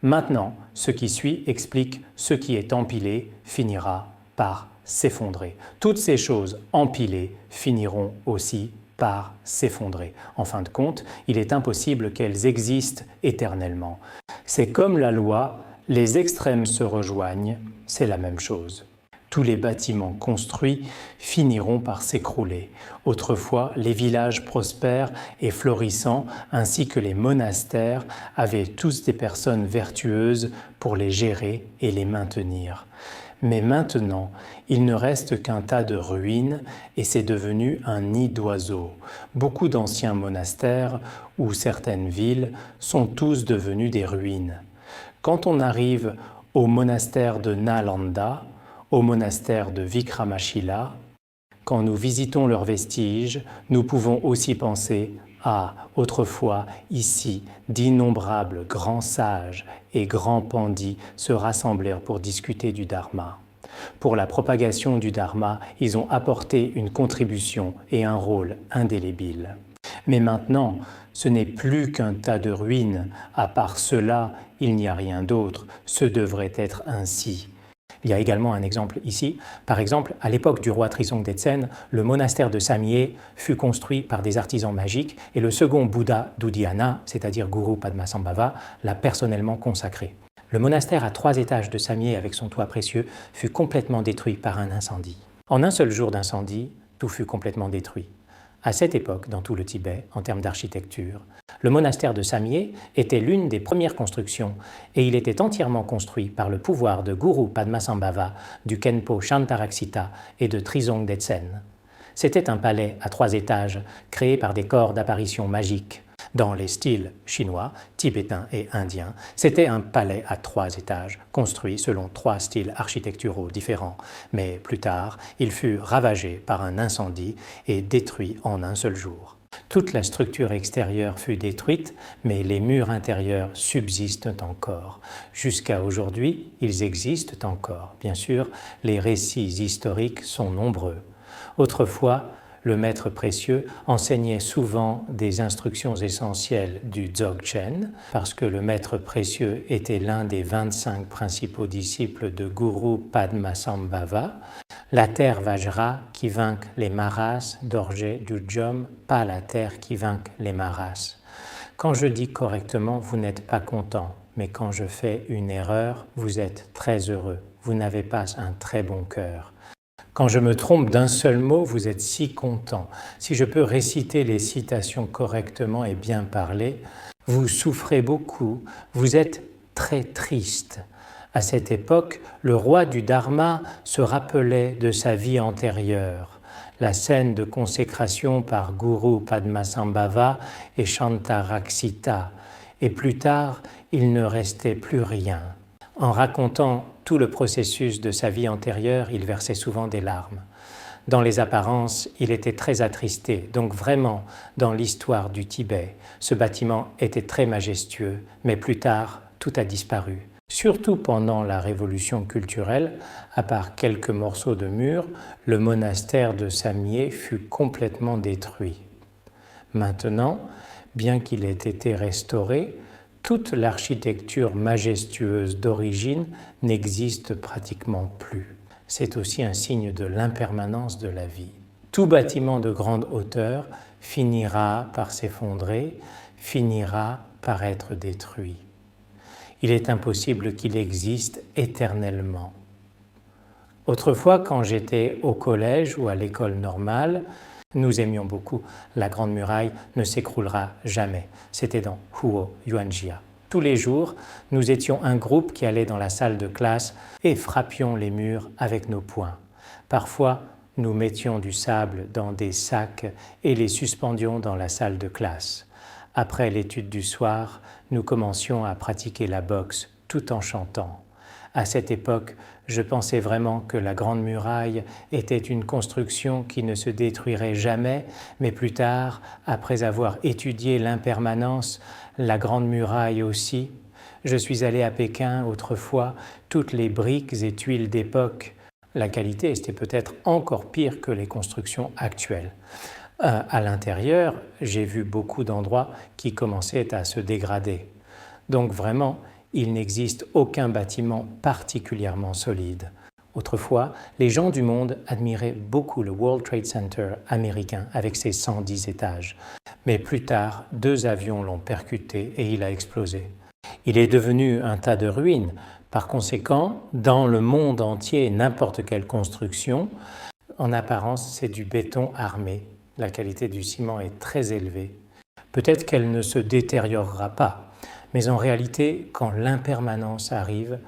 Maintenant, ce qui suit explique ce qui est empilé finira par s'effondrer. Toutes ces choses empilées finiront aussi par s'effondrer. En fin de compte, il est impossible qu'elles existent éternellement. C'est comme la loi, les extrêmes se rejoignent, c'est la même chose. Tous les bâtiments construits finiront par s'écrouler. Autrefois, les villages prospères et florissants, ainsi que les monastères, avaient tous des personnes vertueuses pour les gérer et les maintenir. Mais maintenant, il ne reste qu'un tas de ruines et c'est devenu un nid d'oiseaux. Beaucoup d'anciens monastères ou certaines villes sont tous devenus des ruines. Quand on arrive au monastère de Nalanda, au monastère de Vikramashila, quand nous visitons leurs vestiges, nous pouvons aussi penser à, autrefois, ici, d'innombrables grands sages et grands pandits se rassemblèrent pour discuter du Dharma. Pour la propagation du Dharma, ils ont apporté une contribution et un rôle indélébile. Mais maintenant, ce n'est plus qu'un tas de ruines. À part cela, il n'y a rien d'autre. Ce devrait être ainsi. Il y a également un exemple ici. Par exemple, à l'époque du roi Trisong Detsen, le monastère de Samye fut construit par des artisans magiques et le second Bouddha d'Udhyana, c'est-à-dire Guru Padmasambhava, l'a personnellement consacré. Le monastère à 3 étages de Samye avec son toit précieux fut complètement détruit par un incendie. En un seul jour d'incendie, tout fut complètement détruit. À cette époque, dans tout le Tibet, en termes d'architecture, le monastère de Samye était l'une des premières constructions et il était entièrement construit par le pouvoir de Guru Padmasambhava, du Khenpo Shantaraksita et de Trisong Detsen. C'était un palais à 3 étages créé par des corps d'apparition magiques. Dans les styles chinois, tibétains et indiens, c'était un palais à 3 étages, construit selon 3 styles architecturaux différents. Mais plus tard, il fut ravagé par un incendie et détruit en un seul jour. Toute la structure extérieure fut détruite, mais les murs intérieurs subsistent encore. Jusqu'à aujourd'hui, ils existent encore. Bien sûr, les récits historiques sont nombreux. Autrefois, le maître précieux enseignait souvent des instructions essentielles du Dzogchen, parce que le maître précieux était l'un des 25 principaux disciples de Guru Padmasambhava. La terre Vajra qui vainque les Maras, Dorje, Dujom, pas la terre qui vainque les Maras. Quand je dis correctement, vous n'êtes pas content, mais quand je fais une erreur, vous êtes très heureux. Vous n'avez pas un très bon cœur. Quand je me trompe d'un seul mot, vous êtes si content. Si je peux réciter les citations correctement et bien parler, vous souffrez beaucoup, vous êtes très triste. À cette époque, le roi du Dharma se rappelait de sa vie antérieure. La scène de consécration par Guru Padmasambhava et Shantaraksita, et plus tard, il ne restait plus rien. En racontant tout le processus de sa vie antérieure, il versait souvent des larmes. Dans les apparences, il était très attristé, donc vraiment, dans l'histoire du Tibet, ce bâtiment était très majestueux, mais plus tard, tout a disparu. Surtout pendant la révolution culturelle, à part quelques morceaux de murs, le monastère de Samye fut complètement détruit. Maintenant, bien qu'il ait été restauré, toute l'architecture majestueuse d'origine n'existe pratiquement plus. C'est aussi un signe de l'impermanence de la vie. Tout bâtiment de grande hauteur finira par s'effondrer, finira par être détruit. Il est impossible qu'il existe éternellement. Autrefois, quand j'étais au collège ou à l'école normale, nous aimions beaucoup la Grande Muraille ne s'écroulera jamais. C'était dans Huo Yuanjia. Tous les jours, nous étions un groupe qui allait dans la salle de classe et frappions les murs avec nos poings. Parfois, nous mettions du sable dans des sacs et les suspendions dans la salle de classe. Après l'étude du soir, nous commencions à pratiquer la boxe tout en chantant. À cette époque, je pensais vraiment que la Grande Muraille était une construction qui ne se détruirait jamais, mais plus tard, après avoir étudié l'impermanence, la Grande Muraille aussi. Je suis allé à Pékin autrefois, toutes les briques et tuiles d'époque. La qualité était peut-être encore pire que les constructions actuelles. À l'intérieur, j'ai vu beaucoup d'endroits qui commençaient à se dégrader. Donc vraiment, il n'existe aucun bâtiment particulièrement solide. Autrefois, les gens du monde admiraient beaucoup le World Trade Center américain avec ses 110 étages. Mais plus tard, 2 avions l'ont percuté et il a explosé. Il est devenu un tas de ruines. Par conséquent, dans le monde entier, n'importe quelle construction, en apparence, c'est du béton armé. La qualité du ciment est très élevée. Peut-être qu'elle ne se détériorera pas, mais en réalité, quand l'impermanence arrive,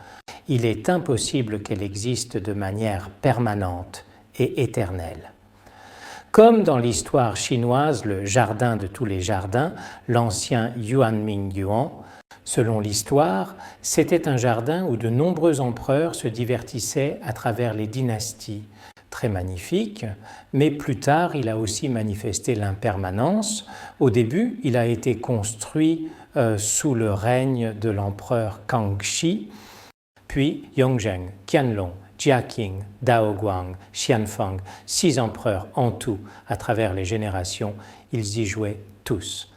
il est impossible qu'elle existe de manière permanente et éternelle. Comme dans l'histoire chinoise, le jardin de tous les jardins, l'ancien Yuanmingyuan, selon l'histoire, c'était un jardin où de nombreux empereurs se divertissaient à travers les dynasties. Très magnifique, mais plus tard, il a aussi manifesté l'impermanence. Au début, il a été construit sous le règne de l'empereur Kangxi, puis Yongzheng, Qianlong, Jiaqing, Daoguang, Xianfang, 6 empereurs en tout à travers les générations, ils y jouaient tous.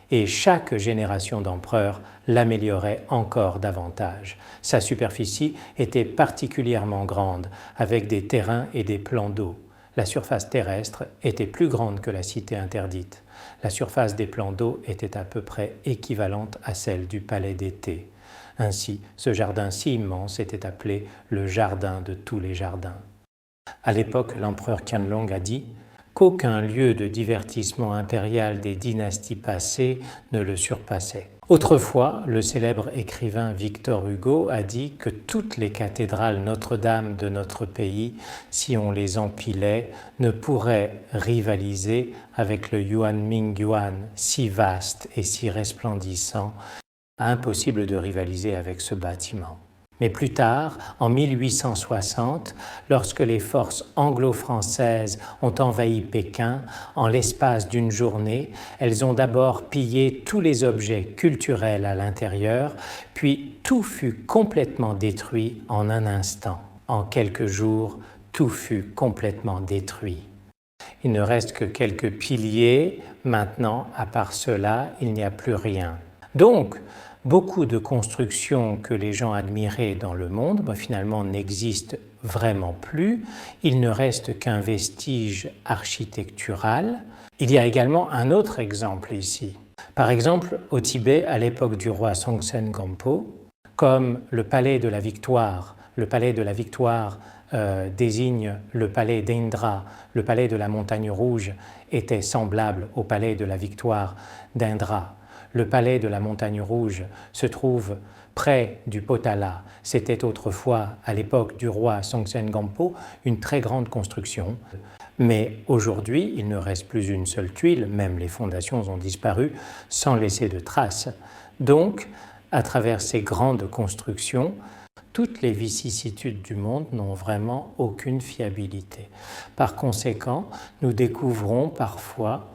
Et chaque génération d'empereurs l'améliorait encore davantage. Sa superficie était particulièrement grande, avec des terrains et des plans d'eau. La surface terrestre était plus grande que la cité interdite. La surface des plans d'eau était à peu près équivalente à celle du palais d'été. Ainsi, ce jardin si immense était appelé le jardin de tous les jardins. À l'époque, l'empereur Qianlong a dit qu'aucun lieu de divertissement impérial des dynasties passées ne le surpassait. Autrefois, le célèbre écrivain Victor Hugo a dit que toutes les cathédrales Notre-Dame de notre pays, si on les empilait, ne pourraient rivaliser avec le Yuanmingyuan si vaste et si resplendissant. Impossible de rivaliser avec ce bâtiment. Mais plus tard, en 1860, lorsque les forces anglo-françaises ont envahi Pékin, en l'espace d'une journée, elles ont d'abord pillé tous les objets culturels à l'intérieur, puis tout fut complètement détruit en un instant. En quelques jours, tout fut complètement détruit. Il ne reste que quelques piliers. Maintenant, à part cela, il n'y a plus rien. Donc, beaucoup de constructions que les gens admiraient dans le monde, finalement, n'existent vraiment plus. Il ne reste qu'un vestige architectural. Il y a également un autre exemple ici. Par exemple, au Tibet, à l'époque du roi Songtsen Gampo, comme le palais de la Victoire, désigne le palais d'Indra, le palais de la Montagne Rouge était semblable au palais de la Victoire d'Indra. Le palais de la Montagne Rouge se trouve près du Potala. C'était autrefois, à l'époque du roi Songtsen Gampo, une très grande construction. Mais aujourd'hui, il ne reste plus une seule tuile, même les fondations ont disparu, sans laisser de traces. Donc, à travers ces grandes constructions, toutes les vicissitudes du monde n'ont vraiment aucune fiabilité. Par conséquent, nous découvrons parfois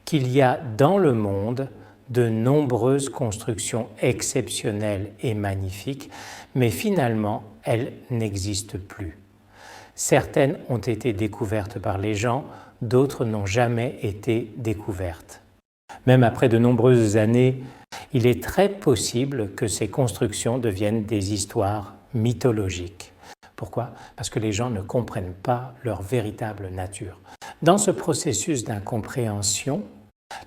qu'il y a dans le monde de nombreuses constructions exceptionnelles et magnifiques, mais finalement, elles n'existent plus. Certaines ont été découvertes par les gens, d'autres n'ont jamais été découvertes. Même après de nombreuses années, il est très possible que ces constructions deviennent des histoires mythologiques. Pourquoi? Parce que les gens ne comprennent pas leur véritable nature. Dans ce processus d'incompréhension,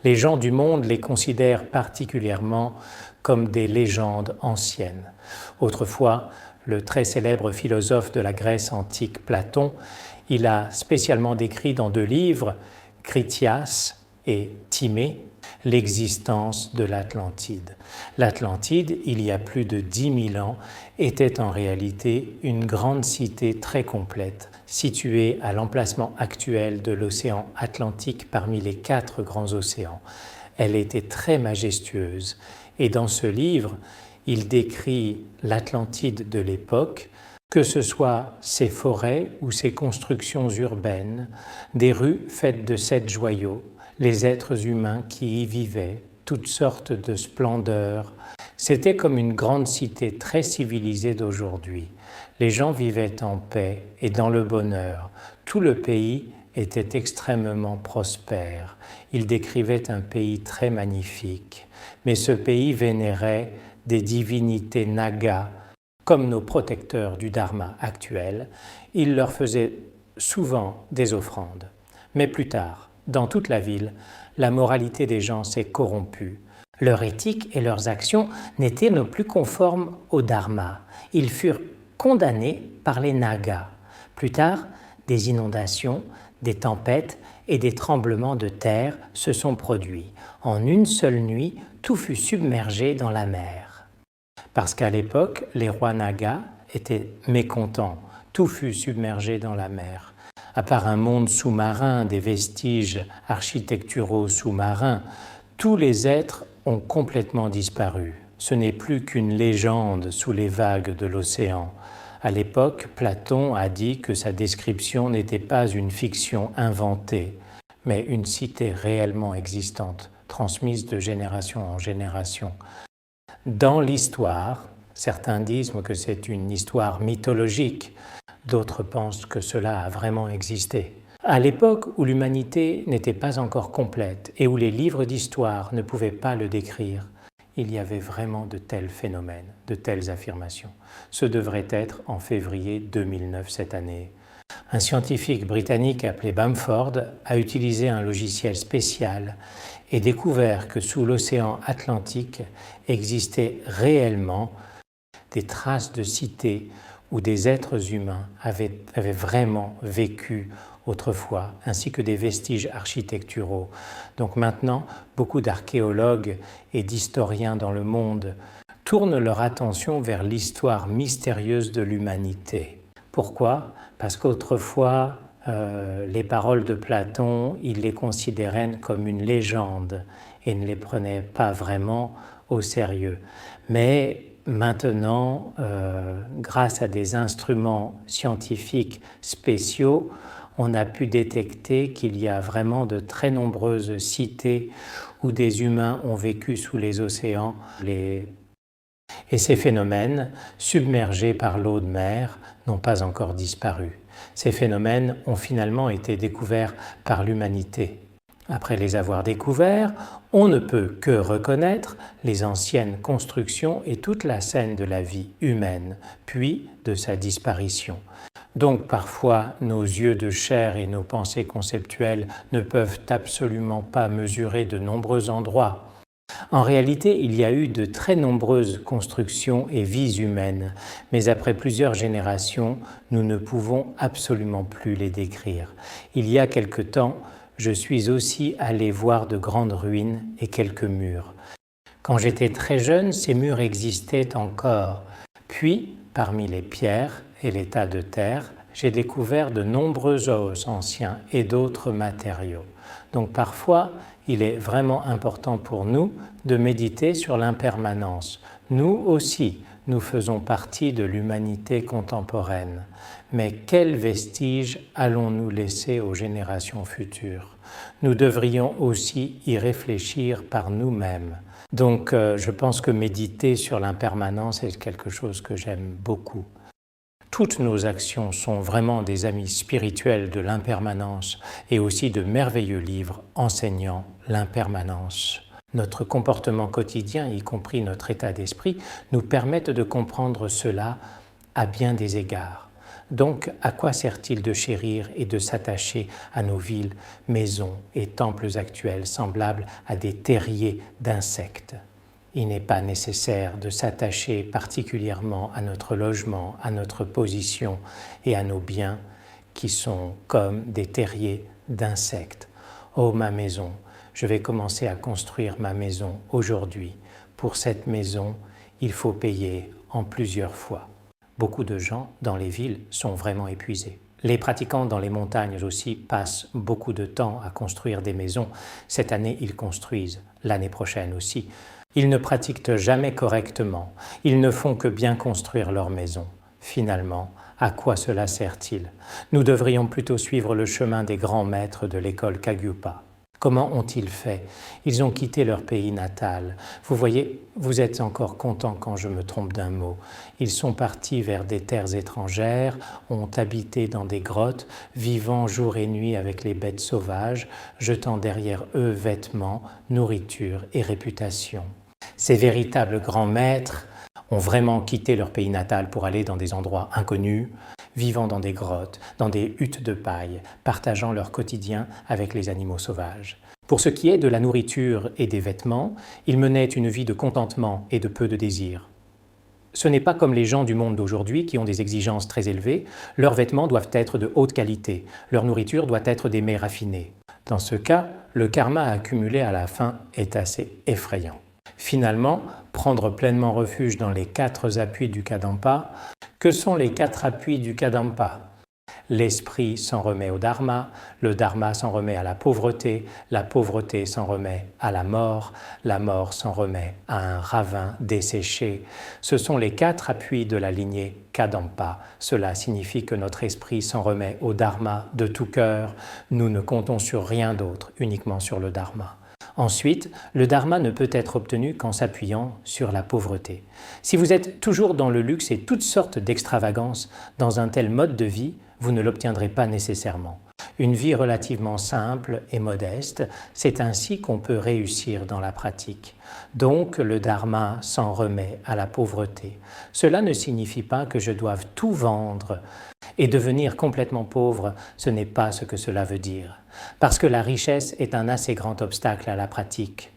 les gens du monde les considèrent particulièrement comme des légendes anciennes. Autrefois, le très célèbre philosophe de la Grèce antique Platon, il a spécialement décrit dans 2 livres, Critias et Timée, l'existence de l'Atlantide. L'Atlantide, il y a plus de 10 000 ans, était en réalité une grande cité très complète, située à l'emplacement actuel de l'océan Atlantique parmi les 4 grands océans. Elle était très majestueuse et dans ce livre, il décrit l'Atlantide de l'époque, que ce soit ses forêts ou ses constructions urbaines, des rues faites de 7 joyaux, les êtres humains qui y vivaient, toutes sortes de splendeurs. C'était comme une grande cité très civilisée d'aujourd'hui. Les gens vivaient en paix et dans le bonheur. Tout le pays était extrêmement prospère. Il décrivait un pays très magnifique. Mais ce pays vénérait des divinités nagas, comme nos protecteurs du dharma actuel. Il leur faisait souvent des offrandes. Mais plus tard, dans toute la ville, la moralité des gens s'est corrompue. Leur éthique et leurs actions n'étaient non plus conformes au dharma. Ils furent condamnés par les nagas. Plus tard, des inondations, des tempêtes et des tremblements de terre se sont produits. En une seule nuit, tout fut submergé dans la mer. Parce qu'à l'époque, les rois nagas étaient mécontents. Tout fut submergé dans la mer. À part un monde sous-marin, des vestiges architecturaux sous-marins, tous les êtres ont complètement disparu. Ce n'est plus qu'une légende sous les vagues de l'océan. À l'époque, Platon a dit que sa description n'était pas une fiction inventée, mais une cité réellement existante, transmise de génération en génération. Dans l'histoire, certains disent que c'est une histoire mythologique, d'autres pensent que cela a vraiment existé. À l'époque où l'humanité n'était pas encore complète et où les livres d'histoire ne pouvaient pas le décrire, il y avait vraiment de tels phénomènes, de telles affirmations. Ce devrait être en février 2009 cette année. Un scientifique britannique appelé Bamford a utilisé un logiciel spécial et découvert que sous l'océan Atlantique existaient réellement des traces de cités où des êtres humains avaient vraiment vécu autrefois, ainsi que des vestiges architecturaux. Donc maintenant, beaucoup d'archéologues et d'historiens dans le monde tournent leur attention vers l'histoire mystérieuse de l'humanité. Pourquoi? Parce qu'autrefois, les paroles de Platon, ils les considéraient comme une légende et ne les prenaient pas vraiment au sérieux. Mais maintenant, grâce à des instruments scientifiques spéciaux, on a pu détecter qu'il y a vraiment de très nombreuses cités où des humains ont vécu sous les océans. Et ces phénomènes, submergés par l'eau de mer, n'ont pas encore disparu. Ces phénomènes ont finalement été découverts par l'humanité. Après les avoir découverts, on ne peut que reconnaître les anciennes constructions et toute la scène de la vie humaine, puis de sa disparition. Donc parfois, nos yeux de chair et nos pensées conceptuelles ne peuvent absolument pas mesurer de nombreux endroits. En réalité, il y a eu de très nombreuses constructions et vies humaines, mais après plusieurs générations, nous ne pouvons absolument plus les décrire. Il y a quelque temps, je suis aussi allé voir de grandes ruines et quelques murs. Quand j'étais très jeune, ces murs existaient encore. Puis, parmi les pierres et les tas de terre, j'ai découvert de nombreux os anciens et d'autres matériaux. Donc parfois, il est vraiment important pour nous de méditer sur l'impermanence. Nous aussi, nous faisons partie de l'humanité contemporaine. Mais quels vestiges allons-nous laisser aux générations futures? Nous devrions aussi y réfléchir par nous-mêmes. Donc je pense que méditer sur l'impermanence est quelque chose que j'aime beaucoup. Toutes nos actions sont vraiment des amis spirituels de l'impermanence et aussi de merveilleux livres enseignant l'impermanence. Notre comportement quotidien, y compris notre état d'esprit, nous permettent de comprendre cela à bien des égards. Donc, à quoi sert-il de chérir et de s'attacher à nos villes, maisons et temples actuels semblables à des terriers d'insectes? Il n'est pas nécessaire de s'attacher particulièrement à notre logement, à notre position et à nos biens qui sont comme des terriers d'insectes. Oh ma maison, je vais commencer à construire ma maison aujourd'hui. Pour cette maison, il faut payer en plusieurs fois. Beaucoup de gens dans les villes sont vraiment épuisés. Les pratiquants dans les montagnes aussi passent beaucoup de temps à construire des maisons. Cette année, ils construisent, l'année prochaine aussi. Ils ne pratiquent jamais correctement. Ils ne font que bien construire leur maison. Finalement, à quoi cela sert-il? Nous devrions plutôt suivre le chemin des grands maîtres de l'école Kagyupa. Comment ont-ils fait? Ils ont quitté leur pays natal. Vous voyez, vous êtes encore content quand je me trompe d'un mot. Ils sont partis vers des terres étrangères, ont habité dans des grottes, vivant jour et nuit avec les bêtes sauvages, jetant derrière eux vêtements, nourriture et réputation. Ces véritables grands maîtres ont vraiment quitté leur pays natal pour aller dans des endroits inconnus, vivant dans des grottes, dans des huttes de paille, partageant leur quotidien avec les animaux sauvages. Pour ce qui est de la nourriture et des vêtements, ils menaient une vie de contentement et de peu de désir. Ce n'est pas comme les gens du monde d'aujourd'hui qui ont des exigences très élevées, leurs vêtements doivent être de haute qualité, leur nourriture doit être des mets raffinés. Dans ce cas, le karma accumulé à la fin est assez effrayant. Finalement, prendre pleinement refuge dans les 4 appuis du Kadampa. Que sont les 4 appuis du Kadampa? L'esprit s'en remet au dharma, le dharma s'en remet à la pauvreté s'en remet à la mort s'en remet à un ravin desséché. Ce sont les 4 appuis de la lignée Kadampa. Cela signifie que notre esprit s'en remet au dharma de tout cœur. Nous ne comptons sur rien d'autre, uniquement sur le dharma. Ensuite, le dharma ne peut être obtenu qu'en s'appuyant sur la pauvreté. Si vous êtes toujours dans le luxe et toutes sortes d'extravagances dans un tel mode de vie, vous ne l'obtiendrez pas nécessairement. Une vie relativement simple et modeste, c'est ainsi qu'on peut réussir dans la pratique. Donc le dharma s'en remet à la pauvreté. Cela ne signifie pas que je doive tout vendre et devenir complètement pauvre, ce n'est pas ce que cela veut dire. Parce que la richesse est un assez grand obstacle à la pratique.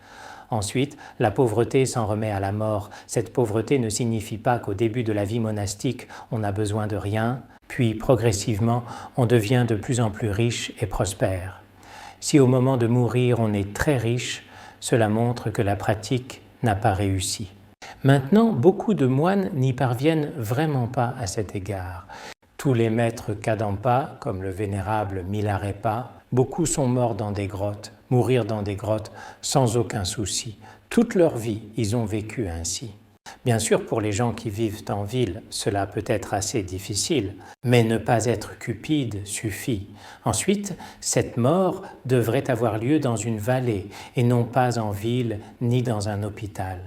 Ensuite, la pauvreté s'en remet à la mort. Cette pauvreté ne signifie pas qu'au début de la vie monastique, on n'a besoin de rien, puis progressivement, on devient de plus en plus riche et prospère. Si au moment de mourir, on est très riche, cela montre que la pratique n'a pas réussi. Maintenant, beaucoup de moines n'y parviennent vraiment pas à cet égard. Tous les maîtres Kadampa, comme le vénérable Milarepa, beaucoup sont morts dans des grottes, mourir dans des grottes sans aucun souci. Toute leur vie, ils ont vécu ainsi. Bien sûr, pour les gens qui vivent en ville, cela peut être assez difficile, mais ne pas être cupide suffit. Ensuite, cette mort devrait avoir lieu dans une vallée et non pas en ville ni dans un hôpital.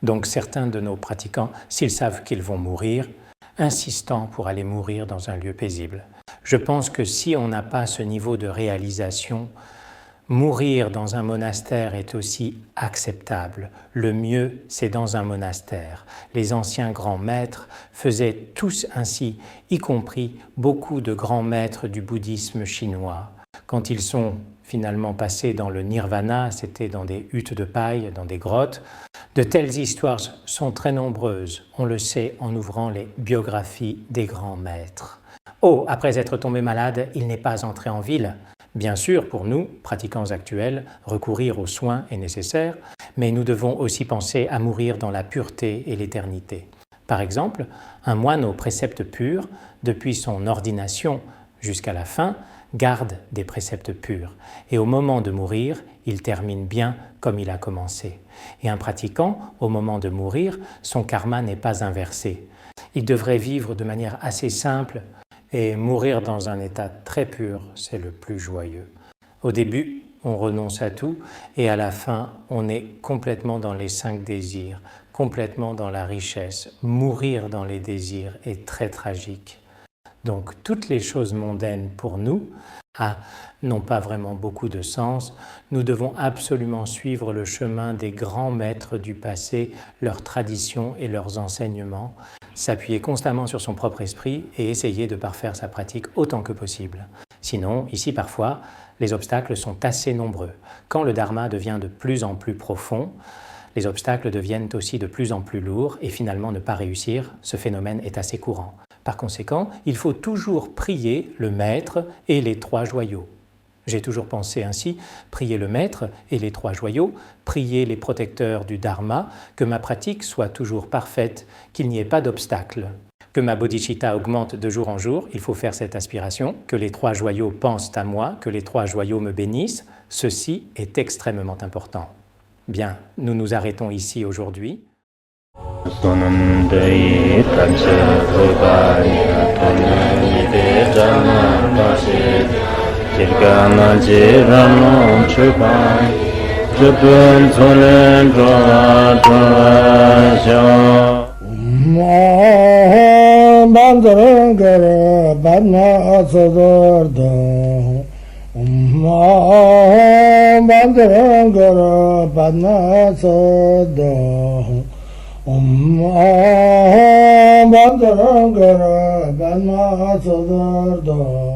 Donc certains de nos pratiquants, s'ils savent qu'ils vont mourir, insistant pour aller mourir dans un lieu paisible. Je pense que si on n'a pas ce niveau de réalisation, mourir dans un monastère est aussi acceptable. Le mieux, c'est dans un monastère. Les anciens grands maîtres faisaient tous ainsi, y compris beaucoup de grands maîtres du bouddhisme chinois. Quand ils sont finalement passés dans le nirvana, c'était dans des huttes de paille, dans des grottes. De telles histoires sont très nombreuses, on le sait en ouvrant les biographies des grands maîtres. Oh, après être tombé malade, il n'est pas entré en ville, Bien sûr, pour nous, pratiquants actuels, recourir aux soins est nécessaire, mais nous devons aussi penser à mourir dans la pureté et l'éternité. Par exemple, un moine aux préceptes purs, depuis son ordination jusqu'à la fin, garde des préceptes purs, et au moment de mourir, il termine bien comme il a commencé. Et un pratiquant, au moment de mourir, son karma n'est pas inversé. Il devrait vivre de manière assez simple et mourir dans un état très pur, c'est le plus joyeux. Au début, on renonce à tout et à la fin, on est complètement dans les 5 désirs, complètement dans la richesse. Mourir dans les désirs est très tragique. Donc toutes les choses mondaines pour nous n'ont pas vraiment beaucoup de sens. Nous devons absolument suivre le chemin des grands maîtres du passé, leurs traditions et leurs enseignements, s'appuyer constamment sur son propre esprit et essayer de parfaire sa pratique autant que possible. Sinon, ici parfois, les obstacles sont assez nombreux. Quand le dharma devient de plus en plus profond, les obstacles deviennent aussi de plus en plus lourds et finalement ne pas réussir, ce phénomène est assez courant. Par conséquent, il faut toujours prier le maître et les 3 joyaux. J'ai toujours pensé ainsi, prier le maître et les 3 joyaux, prier les protecteurs du dharma, que ma pratique soit toujours parfaite, qu'il n'y ait pas d'obstacle. Que ma bodhicitta augmente de jour en jour, il faut faire cette aspiration, que les 3 joyaux pensent à moi, que les 3 joyaux me bénissent, ceci est extrêmement important. Bien, nous nous arrêtons ici aujourd'hui. Bandharangara Banna Sadarda